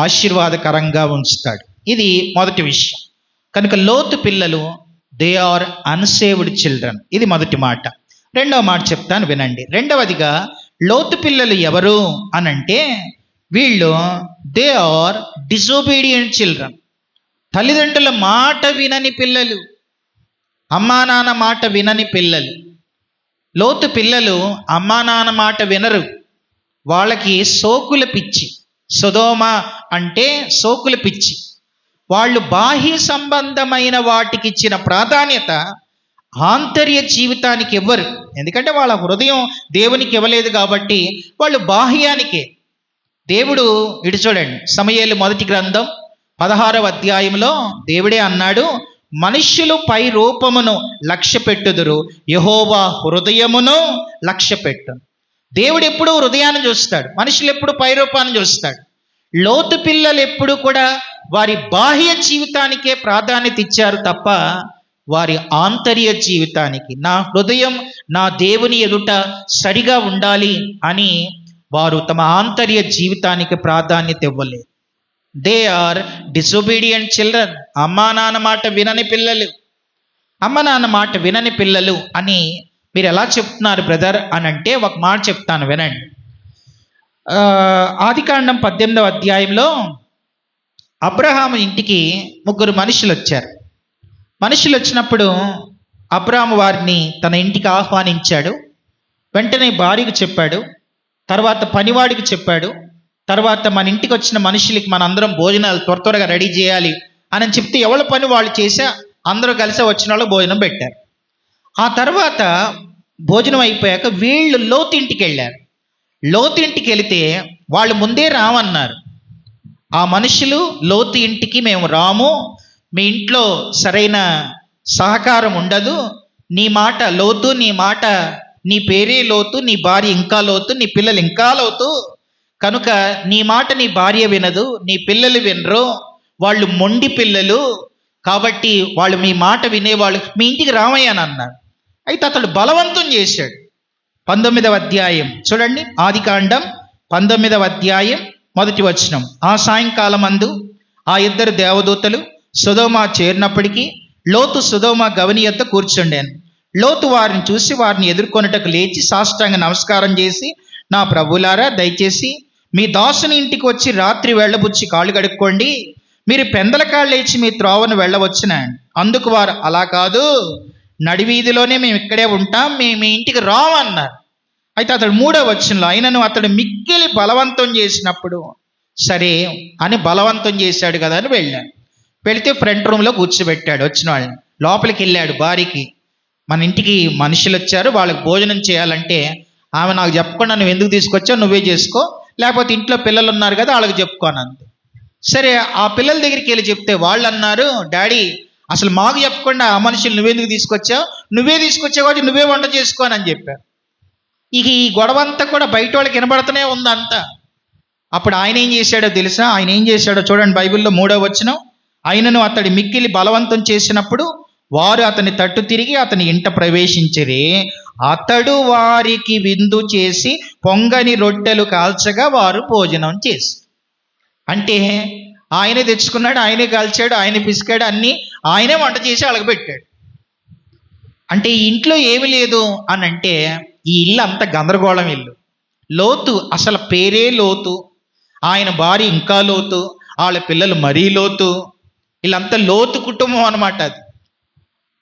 ఆశీర్వాదకరంగా ఉంచుతాడు. ఇది మొదటి విషయం. కనుక లోతు పిల్లలు దే ఆర్ అన్సేవ్డ్ చిల్డ్రన్. ఇది మొదటి మాట. రెండవ మాట చెప్తాను వినండి. రెండవదిగా లోతు పిల్లలు ఎవరు అనంటే వీళ్ళు దే ఆర్ డిసోబీడియంట్ చిల్డ్రన్. తల్లిదండ్రుల మాట వినని పిల్లలు, అమ్మా నాన్న మాట వినని పిల్లలు. లోతు పిల్లలు అమ్మా నాన్న మాట వినరు, వాళ్ళకి సోకుల పిచ్చి. సొదోమ అంటే సోకుల పిచ్చి. వాళ్ళు బాహ్య సంబంధమైన వాటికి ఇచ్చిన ప్రాధాన్యత ఆంతర్య జీవితానికి ఇవ్వరు. ఎందుకంటే వాళ్ళ హృదయం దేవునికి ఇవ్వలేదు కాబట్టి వాళ్ళు బాహ్యానికే. దేవుడు ఇటు చూడండి, సమూయేలు మొదటి గ్రంథం 16వ అధ్యాయంలో దేవుడే అన్నాడు, మనుష్యులు పై రూపమును లక్ష్య పెట్టుదురు, యెహోవా హృదయమును లక్ష్య పెట్టును. దేవుడు ఎప్పుడు హృదయాన్ని చూస్తాడు, మనుషులు ఎప్పుడు పై రూపాన్ని చూస్తాడు. లోతు పిల్లలు ఎప్పుడు కూడా వారి బాహ్య జీవితానికే ప్రాధాన్యత ఇచ్చారు తప్ప వారి ఆంతర్య జీవితానికి, నా హృదయం నా దేవుని ఎదుట సరిగా ఉండాలి అని వారు తమ ఆంతర్య జీవితానికి ప్రాధాన్యత ఇవ్వలేదు. They are disobedient children. అమ్మా నాన్న మాట వినని పిల్లలు. అమ్మ నాన్న మాట వినని పిల్లలు అని మీరు ఎలా చెప్తున్నారు బ్రదర్ అని అంటే ఒక మాట చెప్తాను వినండి. ఆదికాండం 18వ అధ్యాయంలో అబ్రహాము ఇంటికి 3 మనుషులు వచ్చారు. మనుషులు వచ్చినప్పుడు అబ్రహాము వారిని తన ఇంటికి ఆహ్వానించాడు. వెంటనే భార్యకు చెప్పాడు, తర్వాత పనివాడికి చెప్పాడు, తర్వాత మన ఇంటికి వచ్చిన మనుషులకి మనందరం భోజనాలు త్వరగా రెడీ చేయాలి అని చెప్తే ఎవరి పని వాళ్ళు చేసా అందరూ కలిసి వచ్చిన వాళ్ళు భోజనం పెట్టారు. ఆ తర్వాత భోజనం అయిపోయాక వీళ్ళు లోతింటికి వెళ్ళారు. లోతింటికి వెళితే వాళ్ళు ముందే రామన్నారు. ఆ మనుషులు లోతు ఇంటికి మేము రాము, మీ ఇంట్లో సరైన సహకారం ఉండదు, నీ మాట లోతు, నీ మాట నీ పేరే లోతు, నీ భార్య ఇంకా లోతు, నీ పిల్లలు ఇంకా లోతు, కనుక నీ మాట నీ భార్య వినదు, నీ పిల్లలు వినరు, వాళ్ళు మొండి పిల్లలు, కాబట్టి వాళ్ళు మీ మాట వినేవాళ్ళు, మీ ఇంటికి రామయ్య అని అన్నాడు. అయితే అతడు బలవంతం చేశాడు. 19వ అధ్యాయం చూడండి, ఆదికాండం 19వ అధ్యాయం 1వ వచనం. ఆ సాయంకాలం అందు ఆ ఇద్దరు దేవదూతలు సొదొమ చేరినప్పటికీ లోతు సొదొమ గవని యొద్ద కూర్చుండాను. లోతు వారిని చూసి వారిని ఎదుర్కొనుటకు లేచి సాష్టాంగ నమస్కారం చేసి, నా ప్రభులారా, దయచేసి మీ దాసుని ఇంటికి వచ్చి రాత్రి వెళ్ళబుచ్చి కాళ్ళు కడుక్కోండి, మీరు పెందల కాళ్ళు లేచి మీ త్రోవను వెళ్ళవచ్చున. అందుకు వారు, అలా కాదు, నడివీధిలోనే మేము ఇక్కడే ఉంటాం, మేము మీ ఇంటికి రామన్నారు. అయితే అతడు 3వ వచనంలో, అయినను అతడు మిక్కిలి బలవంతం చేసినప్పుడు, సరే అని బలవంతం చేశాడు కదా అని వెళ్ళాడు. వెళితే ఫ్రంట్ రూమ్లో కూర్చోబెట్టాడు. వచ్చిన వాళ్ళని లోపలికి వెళ్ళాడు. భార్యకి, మన ఇంటికి మనుషులు వచ్చారు, వాళ్ళకి భోజనం చేయాలంటే ఆమె నాకు చెప్పకుండా నువ్వు ఎందుకు తీసుకొచ్చావు, నువ్వే చేసుకో, లేకపోతే ఇంట్లో పిల్లలు ఉన్నారు కదా వాళ్ళకి చెప్పుకోనంది. సరే ఆ పిల్లల దగ్గరికి వెళ్ళి చెప్తే వాళ్ళు అన్నారు, డాడీ అసలు మాకు చెప్పకుండా ఆ మనుషులు నువ్వెందుకు తీసుకొచ్చావు, నువ్వే తీసుకొచ్చావు కాబట్టి నువ్వే వంట చేసుకోనని చెప్పారు. ఇక ఈ గొడవ అంతా కూడా బయట వాళ్ళకి వినబడుతూనే ఉంది అంతా. అప్పుడు ఆయన ఏం చేశాడో తెలుసా? ఆయన ఏం చేశాడో చూడండి, బైబిల్లో 3వ వచనం. ఆయనను అతడి మిక్కిలి బలవంతం చేసినప్పుడు వారు అతని తట్టు తిరిగి అతని ఇంట ప్రవేశించిరి. అతడు వారికి విందు చేసి పొంగని రొట్టెలు కాల్చగా వారు భోజనం చేసి. అంటే ఆయనే తెచ్చుకున్నాడు, ఆయనే కాల్చాడు, ఆయనే పిసికాడు, అన్నీ ఆయనే వంట చేసి వాళ్ళకి పెట్టాడు. అంటే ఈ ఇంట్లో ఏమి లేదు అని అంటే, ఈ ఇల్లు అంత గందరగోళం ఇల్లు. లోతు అసలు పేరే లోతు, ఆయన భార్య ఇంకా లోతు, వాళ్ళ పిల్లలు మరీ లోతు, వీళ్ళంతా లోతు కుటుంబం అన్నమాట అది.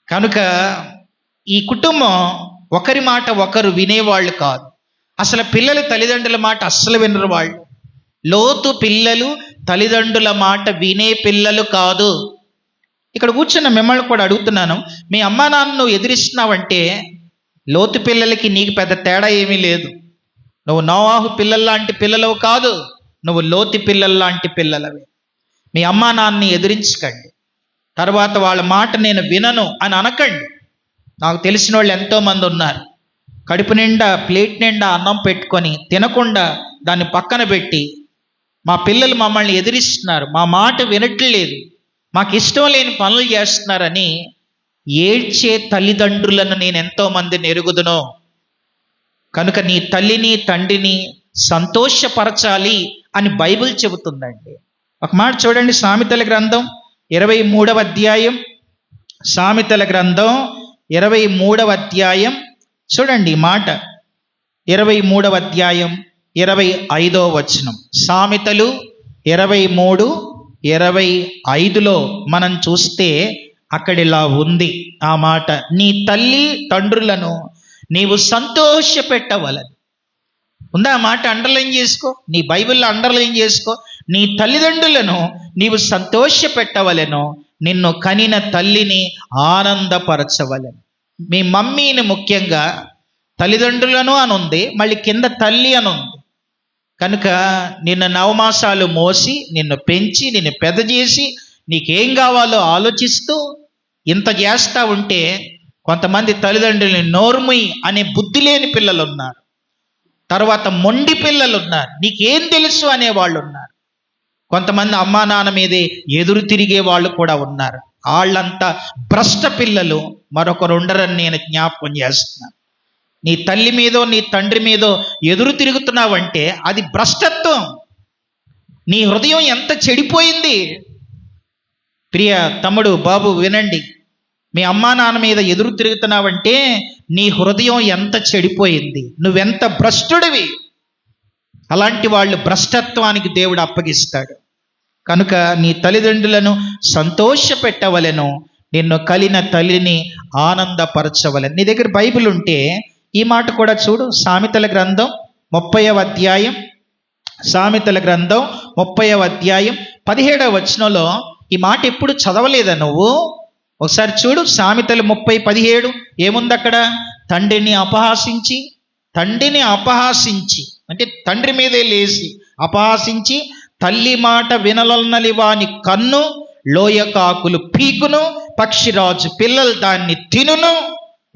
కనుక ఈ కుటుంబం ఒకరి మాట ఒకరు వినేవాళ్ళు కాదు. అసలు పిల్లలు తల్లిదండ్రుల మాట అస్సలు వినరు వాళ్ళు. లోతు పిల్లలు తల్లిదండ్రుల మాట వినే పిల్లలు కాదు. ఇక్కడ కూర్చున్న మిమ్మల్ని కూడా అడుగుతున్నాను, మీ అమ్మా నాన్న నువ్వు ఎదిరిస్తున్నావంటే లోతు పిల్లలకి నీకు పెద్ద తేడా ఏమీ లేదు. నువ్వు నోవాహు పిల్లల్లాంటి పిల్లలవు కాదు, నువ్వు లోతు పిల్లల్లాంటి పిల్లలవి. మీ అమ్మా నాన్నని ఎదిరించకండి, తర్వాత వాళ్ళ మాట నేను వినను అని అనకండి. నాకు తెలిసిన వాళ్ళు ఎంతోమంది ఉన్నారు, కడుపు నిండా ప్లేట్ నిండా అన్నం పెట్టుకొని తినకుండా దాన్ని పక్కన పెట్టి, మా పిల్లలు మమ్మల్ని ఎదిరిస్తున్నారు, మా మాట వినట్లేదు, మాకు ఇష్టం లేని పనులు చేస్తున్నారని ఏడ్చే తల్లిదండ్రులను నేను ఎంతోమందిని ఎరుగుదును. కనుక నీ తల్లిని తండ్రిని సంతోషపరచాలి అని బైబిల్ చెబుతుందండి. ఒక మాట చూడండి, సామెతల గ్రంథం 23వ అధ్యాయం, సామెతల గ్రంథం 23వ అధ్యాయం చూడండి ఈ మాట. 23వ అధ్యాయం 25వ వచనం. సామెతలు 23:25లో మనం చూస్తే అక్కడ ఇలా ఉంది ఆ మాట, నీ తల్లి తండ్రులను నీవు సంతోష పెట్టవలెను. ఉందా ఆ మాట? అండర్లైన్ చేసుకో, నీ బైబిల్లో అండర్లైన్ చేసుకో. నీ తల్లిదండ్రులను నీవు సంతోష పెట్టవలెను, నిన్ను కనిన తల్లిని ఆనందపరచవలెను. మీ మమ్మీని ముఖ్యంగా తల్లిదండ్రులను అని ఉంది, మళ్ళీ కింద తల్లి అని ఉంది. కనుక నిన్ను నవమాసాలు మోసి నిన్ను పెంచి నిన్ను పెద్ద చేసి నీకేం కావాలో ఆలోచిస్తూ ఇంత చేస్తూ ఉంటే కొంతమంది తల్లిదండ్రులని నోర్ముయ్ అనే బుద్ధి లేని పిల్లలు ఉన్నారు, తర్వాత మొండి పిల్లలు ఉన్నారు, నీకేం తెలుసు అనే వాళ్ళు ఉన్నారు, కొంతమంది అమ్మా నాన్న మీదే ఎదురు తిరిగే వాళ్ళు కూడా ఉన్నారు. వాళ్ళంతా భ్రష్ట పిల్లలు మరొకరు ఉండరని నేను జ్ఞాపకం చేస్తున్నాను. నీ తల్లి మీదో నీ తండ్రి మీదో ఎదురు తిరుగుతున్నావంటే అది భ్రష్టత్వం. నీ హృదయం ఎంత చెడిపోయింది. ప్రియ తమ్ముడు బాబు వినండి, మీ అమ్మా నాన్న మీద ఎదురు తిరుగుతున్నావంటే నీ హృదయం ఎంత చెడిపోయింది, నువ్వెంత భ్రష్టుడివి. అలాంటి వాళ్ళు భ్రష్టత్వానికి దేవుడు అప్పగిస్తాడు. కనుక నీ తల్లిదండ్రులను సంతోష పెట్టవలెను, నిన్ను కలిన తల్లిని ఆనందపరచవలెను. నీ దగ్గర బైబిల్ ఉంటే ఈ మాట కూడా చూడు, సామెతల గ్రంథం 30వ అధ్యాయం, సామెతల గ్రంథం 30వ అధ్యాయం 17వ వచనంలో ఈ మాట ఎప్పుడు చదవలేదా నువ్వు? ఒకసారి చూడు, సామెతలు 30:17 ఏముంది అక్కడ? తండ్రిని అపహాసించి అంటే తండ్రి మీదే లేచి అపహాసించి తల్లి మాట వినలన్నలి వాని కన్ను లోయ కాకులు పీకును, పక్షిరాజు పిల్లలు దాన్ని తినును.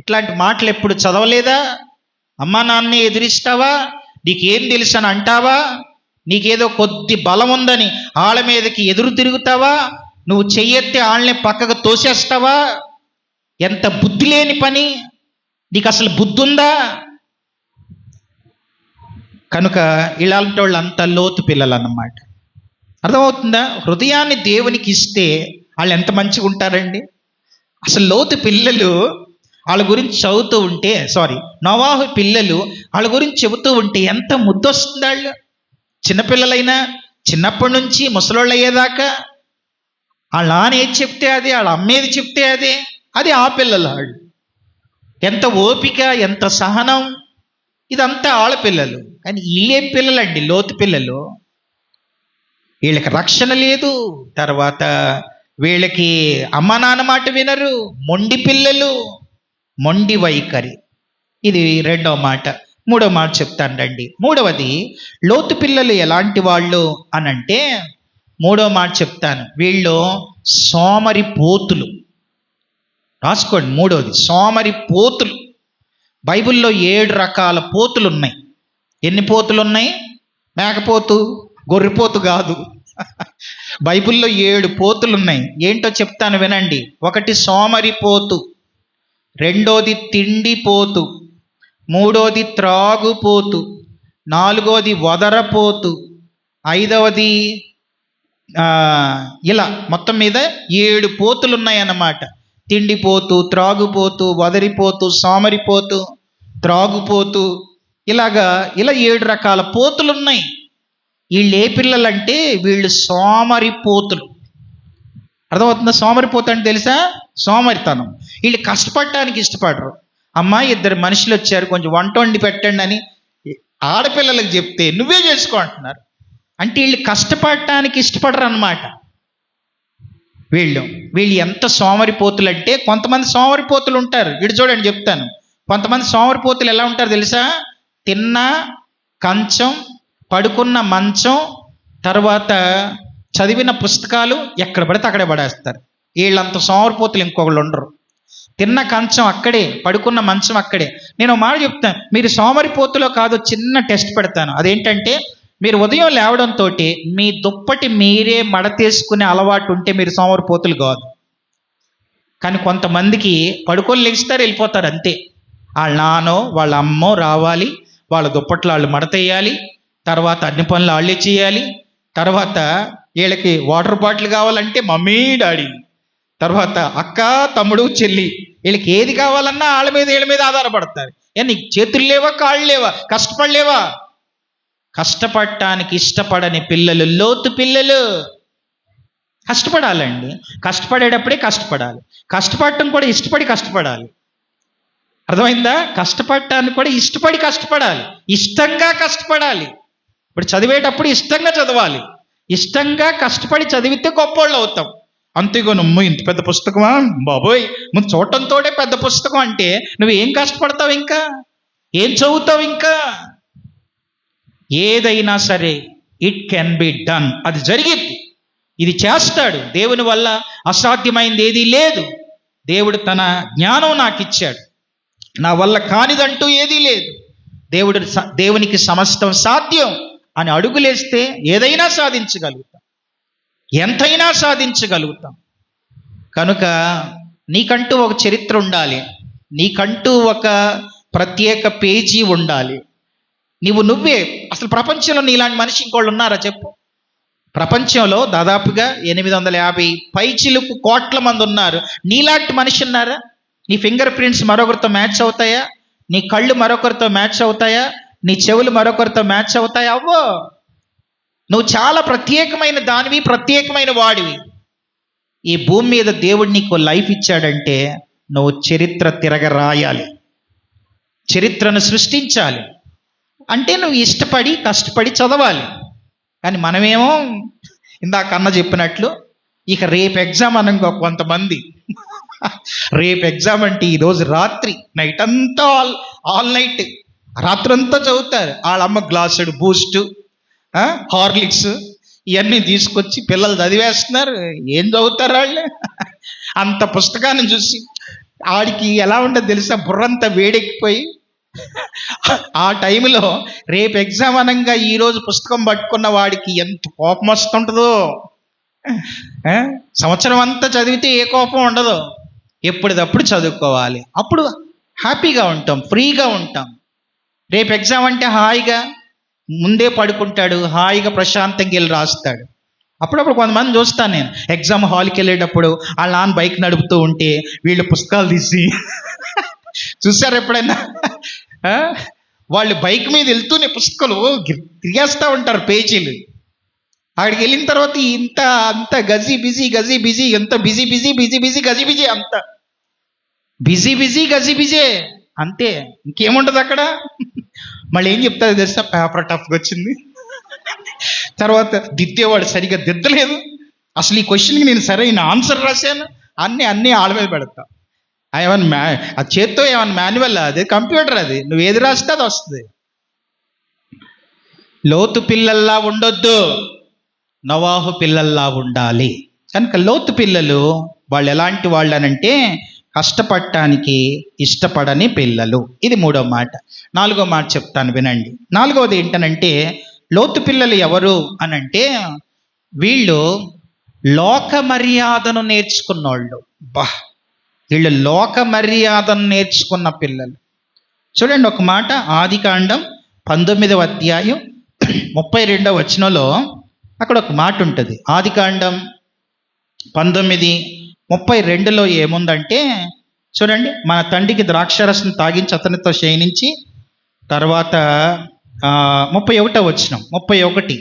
ఇట్లాంటి మాటలు ఎప్పుడు చదవలేదా? అమ్మా నాన్నే ఎదిరిస్తావా, నీకేం తెలుసు అని అంటావా? నీకేదో కొద్ది బలం ఉందని వాళ్ళ మీదకి ఎదురు తిరుగుతావా? నువ్వు చెయ్యెత్తి వాళ్ళని పక్కకు తోసేస్తావా? ఎంత బుద్ధి లేని పని! నీకు అసలు బుద్ధి ఉందా? కనుక ఇలాంటి వాళ్ళు అంత లోతు పిల్లలు అన్నమాట. అర్థమవుతుందా? హృదయాన్ని దేవునికి ఇస్తే వాళ్ళు ఎంత మంచిగా ఉంటారండి. అసలు లోతు పిల్లలు వాళ్ళ గురించి చదువుతూ ఉంటే నోవాహు పిల్లలు వాళ్ళ గురించి చెబుతూ ఉంటే ఎంత ముద్దొస్తుంది. వాళ్ళు చిన్నపిల్లలైనా చిన్నప్పటి నుంచి ముసలోళ్ళు అయ్యేదాకా వాళ్ళ నాన్న ఏది చెప్తే అదే, వాళ్ళ అమ్మేది చెప్తే అదే, అది ఆ పిల్లలు. వాళ్ళు ఎంత ఓపిక, ఎంత సహనం, ఇదంతా ఆడపిల్లలు. కానీ వీళ్ళేం పిల్లలండి, లోతు పిల్లలు. వీళ్ళకి రక్షణ లేదు, తర్వాత వీళ్ళకి అమ్మ నాన్న మాట వినరు, మొండి పిల్లలు, మొండి వైఖరి. ఇది రెండవ మాట. మూడవ మాట చెప్తాను రండి. మూడవది, లోతు పిల్లలు ఎలాంటి వాళ్ళు అనంటే, మూడవ మాట చెప్తాను, వీళ్ళు సోమరి పోతులు. రాసుకోండి, మూడవది సోమరి పోతులు. బైబిల్లో 7 రకాల పోతులు ఉన్నాయి. ఎన్ని పోతులు ఉన్నాయి? మేకపోతు, గొర్రెపోతు కాదు. బైబిల్లో 7 పోతులు ఉన్నాయి. ఏంటో చెప్తాను వినండి. ఒకటి సోమరిపోతు, రెండోది తిండిపోతు, మూడోది త్రాగుపోతు, నాలుగోది వదరపోతు, ఐదవది ఇలా మొత్తం మీద 7 పోతులు ఉన్నాయన్నమాట. తిండిపోతు, త్రాగుపోతు, వదరిపోతు, సోమరిపోతు, త్రాగుపోతు, ఇలా 7 రకాల పోతులు ఉన్నాయి. వీళ్ళు ఏ పిల్లలంటే వీళ్ళు సోమరిపోతులు. అర్థమవుతుందా? సోమరిపోతు అంటే తెలుసా? సోమరితనం. వీళ్ళు కష్టపడటానికి ఇష్టపడరు. అమ్మా 2 మనుషులు వచ్చారు, కొంచెం వంట వండి పెట్టండి అని ఆడపిల్లలకు చెప్తే నువ్వే చేసుకో అంటున్నారు. అంటే వీళ్ళు కష్టపడటానికి ఇష్టపడరు అన్నమాట. వీళ్ళు ఎంత సోమరిపోతులు అంటే, కొంతమంది సోమరిపోతులు ఉంటారు. వీడు చూడండి చెప్తాను. కొంతమంది సోమరిపోతులు ఎలా ఉంటారు తెలుసా? తిన్న కంచం, పడుకున్న మంచం, తర్వాత చదివిన పుస్తకాలు ఎక్కడ పడితే అక్కడే పడేస్తారు. వీళ్ళంత సోమరిపోతులు ఇంకొకళ్ళు ఉండరు. తిన్న కంచం అక్కడే, పడుకున్న మంచం అక్కడే. నేను మాట చెప్తాను, మీరు సోమరిపోతులో కాదు, చిన్న టెస్ట్ పెడతాను. అదేంటంటే, మీరు ఉదయం లేవడంతో మీ దుప్పటి మీరే మడతేసుకునే అలవాటు ఉంటే మీరు సోమరిపోతులు కాదు. కానీ కొంతమందికి పడుకొని లెగిస్తారు, వెళ్ళిపోతారు అంతే. వాళ్ళ నాన్నో వాళ్ళ అమ్మో రావాలి, వాళ్ళ దుప్పట్లు వాళ్ళు మడతేయాలి, తర్వాత అన్ని పనులు వాళ్ళే చేయాలి, తర్వాత వీళ్ళకి వాటర్ బాటిల్ కావాలంటే మమ్మీ డాడీ, తర్వాత అక్క తమ్ముడు చెల్లి, వీళ్ళకి ఏది కావాలన్నా వీళ్ళ మీద ఆధారపడతారు. నీకు చేతులు లేవా, కాళ్ళు లేవా, కష్టపడలేవా? కష్టపడటానికి ఇష్టపడని పిల్లలు లోతు పిల్లలు. కష్టపడాలండి, కష్టపడేటప్పుడే కష్టపడాలి. కష్టపడటం కూడా ఇష్టపడి కష్టపడాలి. అర్థమైందా? కష్టపడటానికి కూడా ఇష్టపడి కష్టపడాలి, ఇష్టంగా కష్టపడాలి. ఇప్పుడు చదివేటప్పుడు ఇష్టంగా చదవాలి, ఇష్టంగా కష్టపడి చదివితే గొప్పోళ్ళు అవుతాం. అంతేగా నువ్వు ఇంత పెద్ద పుస్తకమా బాబోయ్, ముందు చూడటంతోనే పెద్ద పుస్తకం అంటే నువ్వు ఏం కష్టపడతావు, ఇంకా ఏం చదువుతావు? ఇంకా ఏదైనా సరే ఇట్ కెన్ బి డన్, అది జరిగింది. ఇది చేస్తాడు. దేవుని వల్ల అసాధ్యమైంది ఏదీ లేదు. దేవుడు తన జ్ఞానం నాకు ఇచ్చాడు, నా వల్ల కానిదంటూ ఏదీ లేదు. దేవునికి సమస్తం సాధ్యం అని అడుగులేస్తే ఏదైనా సాధించగలుగుతాం, ఎంతైనా సాధించగలుగుతాం. కనుక నీకంటూ ఒక చరిత్ర ఉండాలి, నీకంటూ ఒక ప్రత్యేక పేజీ ఉండాలి. నువ్వే అసలు ప్రపంచంలో నీలాంటి మనిషి ఇంకోళ్ళు ఉన్నారా చెప్పు? ప్రపంచంలో దాదాపుగా 850 పైచిలుకు కోట్ల మంది ఉన్నారు. నీలాంటి మనిషి ఉన్నారా? నీ ఫింగర్ ప్రింట్స్ మరొకరితో మ్యాచ్ అవుతాయా? నీ కళ్ళు మరొకరితో మ్యాచ్ అవుతాయా? నీ చెవులు మరొకరితో మ్యాచ్ అవుతాయా? అవ్వో. నువ్వు చాలా ప్రత్యేకమైన దానివి, ప్రత్యేకమైన వాడివి. ఈ భూమి మీద దేవుడు నీకు లైఫ్ ఇచ్చాడంటే నువ్వు చరిత్ర తిరగరాయాలి, చరిత్రను సృష్టించాలి. అంటే నువ్వు ఇష్టపడి కష్టపడి చదవాలి. కానీ మనమేమో ఇందాక అన్న చెప్పినట్లు ఇక రేపు ఎగ్జామ్ అనగా కొంతమంది రేపు ఎగ్జామ్ అంటే ఈరోజు రాత్రి నైట్ అంతా ఆల్ నైట్ రాత్రంతా చదువుతారు. వాళ్ళమ్మ గ్లాసుడు బూస్టు, హార్లిక్స్ ఇవన్నీ తీసుకొచ్చి పిల్లలు చదివేస్తున్నారు. ఏం చదువుతారు వాళ్ళు? అంత పుస్తకాన్ని చూసి ఆడికి ఎలా ఉంటుంది తెలుసా? బుర్రంతా వేడెక్కిపోయి ఆ టైంలో రేపు ఎగ్జామ్ అనగా ఈరోజు పుస్తకం పట్టుకున్న వాడికి ఎంత కోపం వస్తుంటుందో. ఆ? సంవత్సరం అంతా చదివితే ఏ కోపం ఉండదు. ఎప్పటిదప్పుడు చదువుకోవాలి, అప్పుడు హ్యాపీగా ఉంటాం, ఫ్రీగా ఉంటాం. రేపు ఎగ్జామ్ అంటే హాయిగా ముందే పడుకుంటాడు, హాయిగా ప్రశాంతంగా వెళ్ళి రాస్తాడు. అప్పుడప్పుడు కొంతమంది చూస్తాను నేను, ఎగ్జామ్ హాల్కి వెళ్ళేటప్పుడు వాళ్ళ నాన్న బైక్ నడుపుతూ ఉంటే వీళ్ళు పుస్తకాలు తీసి చూసారు ఎప్పుడైనా? వాళ్ళు బైక్ మీద వెళ్తూనే పుస్తకాలు తిరిగేస్తూ ఉంటారు పేజీలు. అక్కడికి వెళ్ళిన తర్వాత ఇంత అంత గజీ బిజీ ఎంత బిజీ గజీ బిజీ అంత గజీ బిజే అంతే, ఇంకేముంటుంది అక్కడ. మళ్ళీ ఏం చెప్తారు తెలుసా? పేపర్ టఫ్గా వచ్చింది, తర్వాత దిద్దేవాడు సరిగ్గా దిద్దలేదు, అసలు ఈ క్వశ్చన్కి నేను సరైన ఆన్సర్ రాశాను, అన్నీ ఆళ్ళ మీద పెడతా. ఏమన్నా అది చేత్తో ఏమన్నా మాన్యువల్? అది కంప్యూటర్, అది నువ్వు ఏది రాస్తే అది వస్తుంది. లోతు పిల్లల్లా ఉండొద్దు, నోవాహు పిల్లల్లా ఉండాలి. కనుక లోతు పిల్లలు వాళ్ళు ఎలాంటి వాళ్ళు అనంటే కష్టపడటానికి ఇష్టపడని పిల్లలు. ఇది 3వ మాట. 4వ మాట చెప్తాను వినండి. 4వది ఏంటనంటే లోతు పిల్లలు ఎవరు అనంటే వీళ్ళు లోక మర్యాదను నేర్చుకున్నోళ్ళు. వీళ్ళు లోక మర్యాదను నేర్చుకున్న పిల్లలు. చూడండి ఒక మాట, ఆదికాండం 19వ అధ్యాయం 32వ వచనంలో అక్కడ ఒక మాట ఉంటుంది. ఆదికాండం 19:32లో ఏముందంటే చూడండి, మన తండ్రికి ద్రాక్షరసం తాగించి అతనితో శయనించి, తర్వాత 31వ వచనం 31,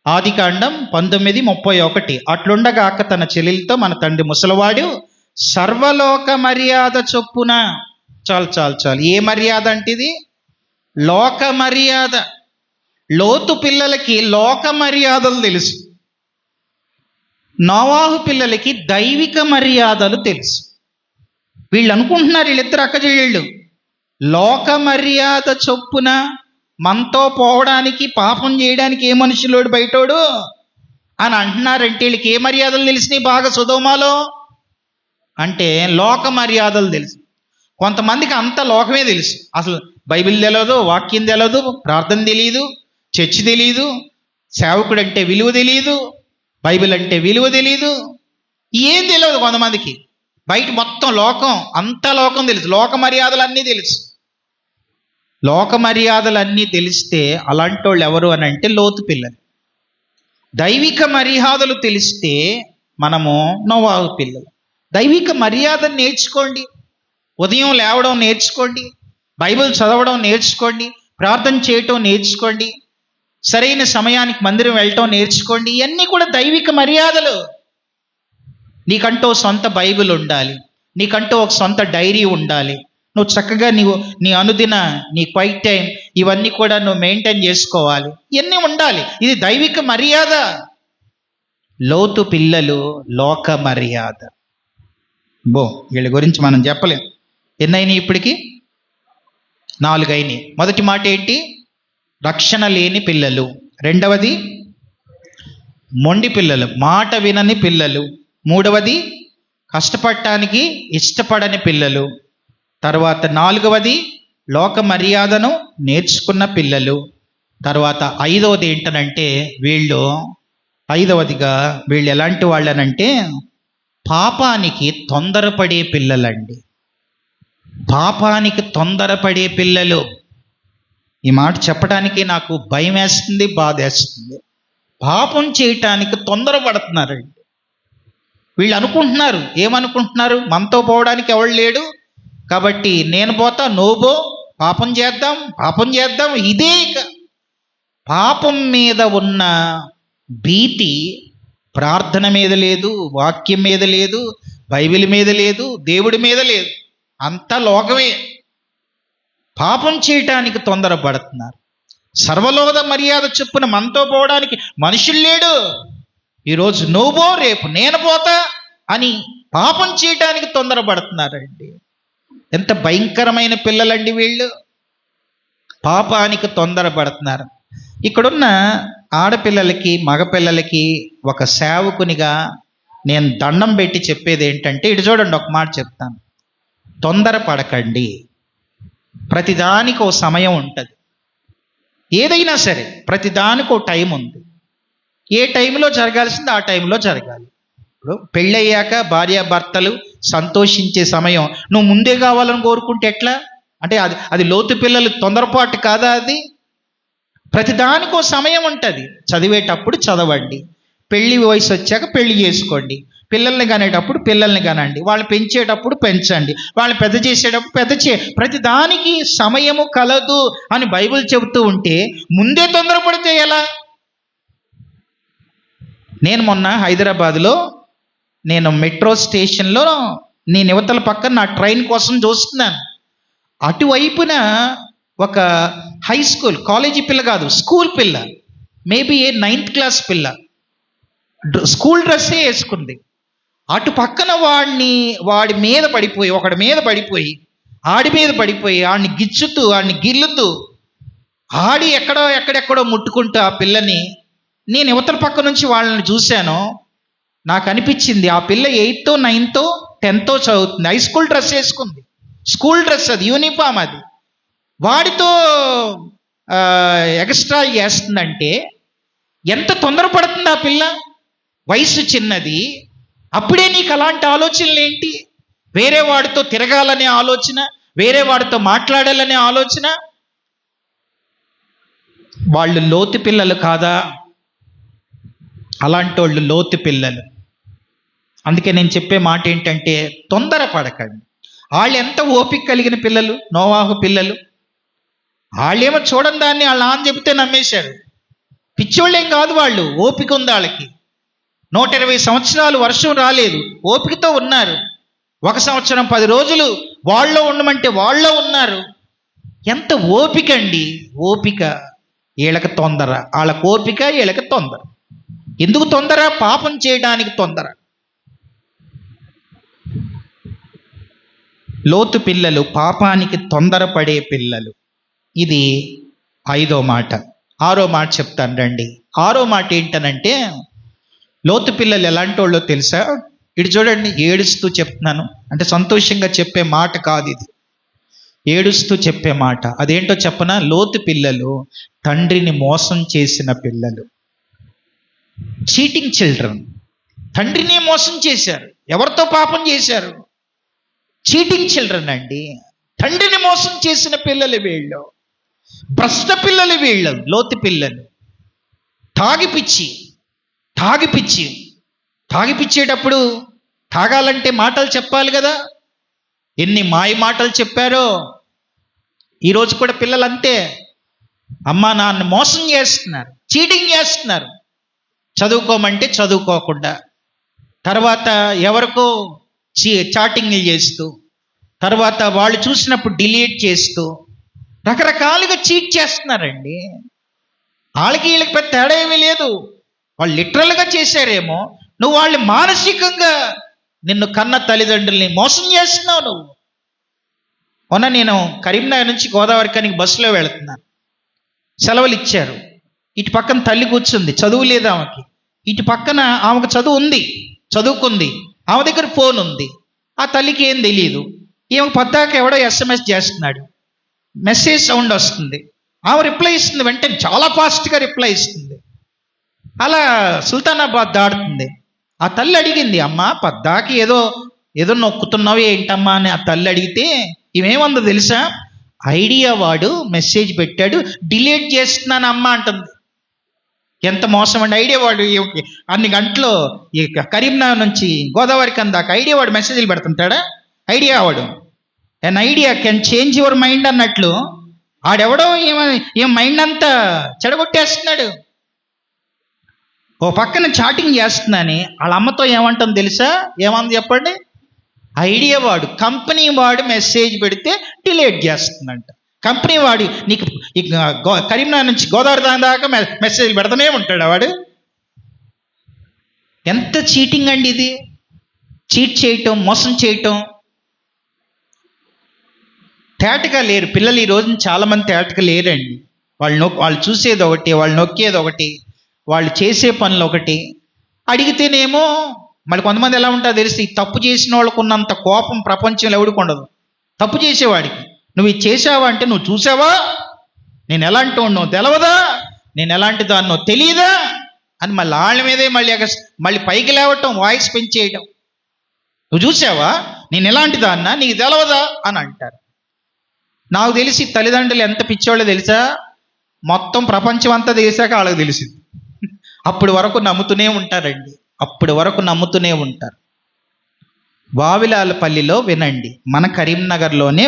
ఆదికాండం 19:31, అట్లుండగాక తన చెల్లెలతో మన తండ్రి ముసలివాడు సర్వలోక మర్యాద చొప్పున. చాలు. ఏ మర్యాద అంటే ఇది? లోక మర్యాద. లోతు పిల్లలకి లోక మర్యాదలు తెలుసు, నోవాహు పిల్లలకి దైవిక మర్యాదలు తెలుసు. వీళ్ళు అనుకుంటున్నారు, వీళ్ళిద్దరు అక్కచెల్లెళ్ళు లోక మర్యాద చొప్పున మనతో పోవడానికి, పాపం చేయడానికి ఏ మనుషులోడు బయటోడు అని అంటున్నారంటే వీళ్ళకి ఏ మర్యాదలు తెలిసినాయి బాగా సొదొమలో అంటే? లోక మర్యాదలు తెలుసు. కొంతమందికి అంత లోకమే తెలుసు, అసలు బైబిల్ తెలియదు, వాక్యం తెలియదు, ప్రార్థన తెలియదు, చర్చి తెలియదు, సేవకుడు అంటే విలువ తెలియదు, బైబిల్ అంటే విలువ తెలియదు, ఏం తెలియదు కొంతమందికి. బయట మొత్తం లోకం, అంత లోకం తెలుసు, లోక మర్యాదలన్నీ తెలుసు. లోక మర్యాదలన్నీ తెలిస్తే అలాంటి వాళ్ళు ఎవరు అని అంటే లోతు పిల్లలు. దైవిక మర్యాదలు తెలిస్తే మనము నోవాహు పిల్లలు. దైవిక మర్యాద నేర్చుకోండి, ఉదయం లేవడం నేర్చుకోండి, బైబిల్ చదవడం నేర్చుకోండి, ప్రార్థన చేయటం నేర్చుకోండి, సరైన సమయానికి మందిరం వెళ్ళటం నేర్చుకోండి. ఇవన్నీ కూడా దైవిక మర్యాదలు. నీకంటూ సొంత బైబిల్ ఉండాలి, నీకంటూ ఒక సొంత డైరీ ఉండాలి, నువ్వు చక్కగా నీ అనుదిన నీ క్వైట్ టైం ఇవన్నీ కూడా నువ్వు మెయింటైన్ చేసుకోవాలి, ఇవన్నీ ఉండాలి. ఇది దైవిక మర్యాద. లోతు పిల్లలు లోక మర్యాద. వీళ్ళ గురించి మనం చెప్పలేం. ఎన్నైనాయి ఇప్పటికి? 4 అయినాయి. మొదటి మాట ఏంటి? రక్షణ లేని పిల్లలు. రెండవది మొండి పిల్లలు, మాట వినని పిల్లలు. మూడవది కష్టపడటానికి ఇష్టపడని పిల్లలు. తర్వాత 4వది లోక మర్యాదను నేర్చుకున్న పిల్లలు. తర్వాత 5వది ఏంటనంటే వీళ్ళు ఎలాంటి వాళ్ళనంటే పాపానికి తొందరపడే పిల్లలండి. పాపానికి తొందరపడే పిల్లలు. ఈ మాట చెప్పడానికి నాకు భయం వేస్తుంది, బాధ వేస్తుంది. పాపం చేయటానికి తొందరపడుతున్నారండి. వీళ్ళు అనుకుంటున్నారు, ఏమనుకుంటున్నారు? మనతో పోవడానికి ఎవడు లేడు కాబట్టి నేను పోతా, నువ్వు పో, పాపం చేద్దాం. ఇదే ఇక పాపం మీద ఉన్న భీతి ప్రార్థన మీద లేదు, వాక్యం మీద లేదు, బైబిల్ మీద లేదు, దేవుడి మీద లేదు. అంతా లోకమే. పాపం చేయటానికి తొందరపడుతున్నారు. సర్వలోక మర్యాద చొప్పున మనతో పోవడానికి మనుషులు లేడు. ఈరోజు నువ్వు పో, రేపు నేను పోతా అని పాపం చేయటానికి తొందరపడుతున్నారండి. ఎంత భయంకరమైన పిల్లలండి వీళ్ళు. పాపానికి తొందరపడుతున్నారు. ఇక్కడున్న ఆడపిల్లలకి, మగపిల్లలకి ఒక సేవకునిగా నేను దండం పెట్టి చెప్పేది ఏంటంటే, ఇటు చూడండి, ఒక మాట చెప్తాను. తొందరపడకండి. ప్రతిదానికి ఓ సమయం ఉంటుంది. ఏదైనా సరే ప్రతిదానికి ఓ టైం ఉంది. ఏ టైంలో జరగాల్సింది ఆ టైంలో జరగాలి. ఇప్పుడు పెళ్ళయ్యాక భార్యాభర్తలు సంతోషించే సమయం నువ్వు ముందే కావాలని కోరుకుంటే ఎట్లా? అంటే అది లోతు పిల్లలు తొందరపాటు కాదా? అది ప్రతిదానికో సమయం ఉంటుంది. చదివేటప్పుడు చదవండి, పెళ్లి వయసు వచ్చాక పెళ్లి చేసుకోండి, పిల్లల్ని కనేటప్పుడు పిల్లల్ని కనండి, వాళ్ళు పెంచేటప్పుడు పెంచండి, వాళ్ళని పెద్ద చేసేటప్పుడు ప్రతిదానికి సమయము కలదు అని బైబిల్ చెబుతూ ఉంటే ముందే తొందరపడితే ఎలా? నేను మొన్న హైదరాబాద్లో మెట్రో స్టేషన్లో నేను యువతల పక్కన నా ట్రైన్ కోసం చూస్తున్నాను. అటువైపున ఒక హై స్కూల్, కాలేజీ పిల్ల కాదు, స్కూల్ పిల్ల, మేబీ 9th క్లాస్ పిల్ల, స్కూల్ డ్రెస్సే వేసుకుంది. అటు పక్కన వాడి మీద పడిపోయి, ఒకడి మీద పడిపోయి, ఆడి మీద పడిపోయి, ఆడిని గిచ్చుతూ, ఆడిని గిల్లుతూ, ఆడి ఎక్కడెక్కడో ముట్టుకుంటూ ఆ పిల్లని నేను యువతల పక్క నుంచి వాళ్ళని చూశాను. నాకు అనిపించింది ఆ పిల్ల 8th 9th 10th చదువుతుంది, హై స్కూల్ డ్రెస్ వేసుకుంది, స్కూల్ డ్రెస్ అది, యూనిఫామ్ అది. వాడితో ఎక్స్ట్రా చేస్తుందంటే ఎంత తొందరపడుతుంది ఆ పిల్ల? వయసు చిన్నది, అప్పుడే నీకు అలాంటి ఆలోచనలు ఏంటి? వేరే వాడితో తిరగాలనే ఆలోచన, వేరే వాడితో మాట్లాడాలనే ఆలోచన. వాళ్ళు లోతు పిల్లలు కాదా? అలాంటి వాళ్ళు లోతు పిల్లలు. అందుకే నేను చెప్పే మాట ఏంటంటే తొందరపడకండి. వాళ్ళు ఎంత ఓపిక కలిగిన పిల్లలు, నోవాహు పిల్లలు. వాళ్ళేమో చూడని దాన్ని వాళ్ళ నాన్న చెబితే నమ్మేశారు. పిచ్చోళ్ళేం కాదు వాళ్ళు, ఓపిక ఉంది వాళ్ళకి. 120 సంవత్సరాలు వర్షం రాలేదు, ఓపికతో ఉన్నారు. 1 సంవత్సరం 10 రోజులు వాళ్ళలో ఉండమంటే వాళ్ళలో ఉన్నారు. ఎంత ఓపిక అండి, ఓపిక. వీళ్ళకి తొందర, వాళ్ళకి ఓపిక, వీళ్ళకి తొందర. ఎందుకు తొందర? పాపం చేయడానికి తొందర. లోతు పిల్లలు పాపానికి తొందరపడే పిల్లలు. ఇది 5వ మాట. 6వ మాట చెప్తాను రండి. 6వ మాట ఏంటనంటే లోతు పిల్లలు ఎలాంటి వాళ్ళో తెలుసా? ఇటు చూడండి, ఏడుస్తూ చెప్తున్నాను, అంటే సంతోషంగా చెప్పే మాట కాదు ఇది, ఏడుస్తూ చెప్పే మాట. అదేంటో చెప్పనా? లోతు పిల్లలు తండ్రిని మోసం చేసిన పిల్లలు, చీటింగ్ చిల్డ్రన్. తండ్రిని మోసం చేశారు. ఎవరితో పాపం చేశారు? చీటింగ్ చిల్డ్రన్ అండి. తండ్రిని మోసం చేసిన పిల్లలు వీళ్ళు, భ్రష్ట పిల్లలు వీళ్ళు, లోతు పిల్లలు. తాగిపిచ్చేటప్పుడు తాగాలంటే మాటలు చెప్పాలి కదా. ఎన్ని మాయ మాటలు చెప్పారో. ఈరోజు కూడా పిల్లలు అంతే, అమ్మా నాన్న మోసం చేస్తున్నారు, చీటింగ్ చేస్తున్నారు. చదువుకోమంటే చదువుకోకుండా, తర్వాత ఎవరికో చాటింగ్లు చేస్తూ, తర్వాత వాళ్ళు చూసినప్పుడు డిలీట్ చేస్తూ, రకరకాలుగా చీట్ చేస్తున్నారండి. వాళ్ళకి వీళ్ళకి పెద్ద తేడా ఏమీ లేదు. వాళ్ళు లిటరల్గా చేశారేమో, నువ్వు వాళ్ళు మానసికంగా నిన్ను కన్న తల్లిదండ్రుల్ని మోసం చేస్తున్నావు నువ్వు. మొన్న నేను కరీంనగర్ నుంచి గోదావరికానికి బస్సులో వెళుతున్నాను. సెలవులు ఇచ్చారు. ఇటు పక్కన తల్లి కూర్చుంది, చదువు లేదు ఆమెకి. ఇటు పక్కన ఆమెకు చదువు ఉంది, చదువుకుంది, ఆమె దగ్గర ఫోన్ ఉంది. ఆ తల్లికి ఏం తెలియదు. ఈమె పద్దాక ఎవడో SMS చేస్తున్నాడు, మెసేజ్ సౌండ్ వస్తుంది, ఆమె రిప్లై ఇస్తుంది, వెంటనే చాలా ఫాస్ట్గా రిప్లై ఇస్తుంది. అలా సుల్తానాబాద్ దాడుతుంది. ఆ తల్లి అడిగింది, అమ్మ పద్దాకి ఏదో నొక్కుతున్నావు ఏంటమ్మా అని ఆ తల్లి అడిగితే ఇవేమందో తెలుసా? ఐడియా వాడు మెసేజ్ పెట్టాడు, డిలీట్ చేస్తున్నాను అమ్మ అంటుంది. ఎంత మోసం అండి. ఐడియా వాడు అన్ని గంటలు కరీంనగర్ నుంచి గోదావరికి అందాక ఐడియా వాడు మెసేజ్లు పెడుతుంటాడా? ఐడియా వాడు an idea can change your mind అన్నట్లు ఆడెవడో ఏం మైండ్ అంతా చెడగొట్టేస్తున్నాడు. ఓ పక్కన చాటింగ్ చేస్తున్నాని వాళ్ళ అమ్మతో ఏమంటుంది తెలుసా? ఏమంది చెప్పండి? ఐడియా వాడు, కంపెనీ వాడు మెసేజ్ పెడితే డిలీట్ చేస్తుందంట. కంపెనీ వాడు నీకు కరీంనగర్ నుంచి గోదావరి దాకా మెసేజ్ పెడతానే ఉంటాడు వాడు. ఎంత చీటింగ్ అండి ఇది! చీట్ చేయటం, మోసం చేయటం. తేటగా లేరు పిల్లలు. ఈ రోజున చాలామంది తేటగా లేరండి. వాళ్ళు చూసేది ఒకటి, వాళ్ళు నొక్కేది ఒకటి, వాళ్ళు చేసే పనులు ఒకటి. అడిగితేనేమో మళ్ళీ కొంతమంది ఎలా ఉంటారో తెలిసి, తప్పు చేసిన వాళ్ళకు ఉన్నంత కోపం ప్రపంచంలో ఎవడికి ఉండదు. తప్పు చేసేవాడికి నువ్వు ఇది చేసావా అంటే, నువ్వు చూసావా, నేను ఎలాంటి వాడినో తెలవదా, నేను ఎలాంటి దాన్నో తెలియదా అని మళ్ళీ వాళ్ళ మీదే మళ్ళీ పైకి లేవటం, వాయిస్ పెంచేయడం. నువ్వు చూసావా, నేను ఎలాంటి దాన్నా, నీకు తెలవదా అని అంటారు. నాకు తెలిసి తల్లిదండ్రులు ఎంత పిచ్చోళ్ళో తెలుసా, మొత్తం ప్రపంచం అంతా తెలిసాక వాళ్ళకి తెలిసింది. అప్పటి వరకు నమ్ముతూనే ఉంటారండి, అప్పటి వరకు నమ్ముతూనే ఉంటారు. వావిలాలపల్లిలో వినండి, మన కరీంనగర్లోనే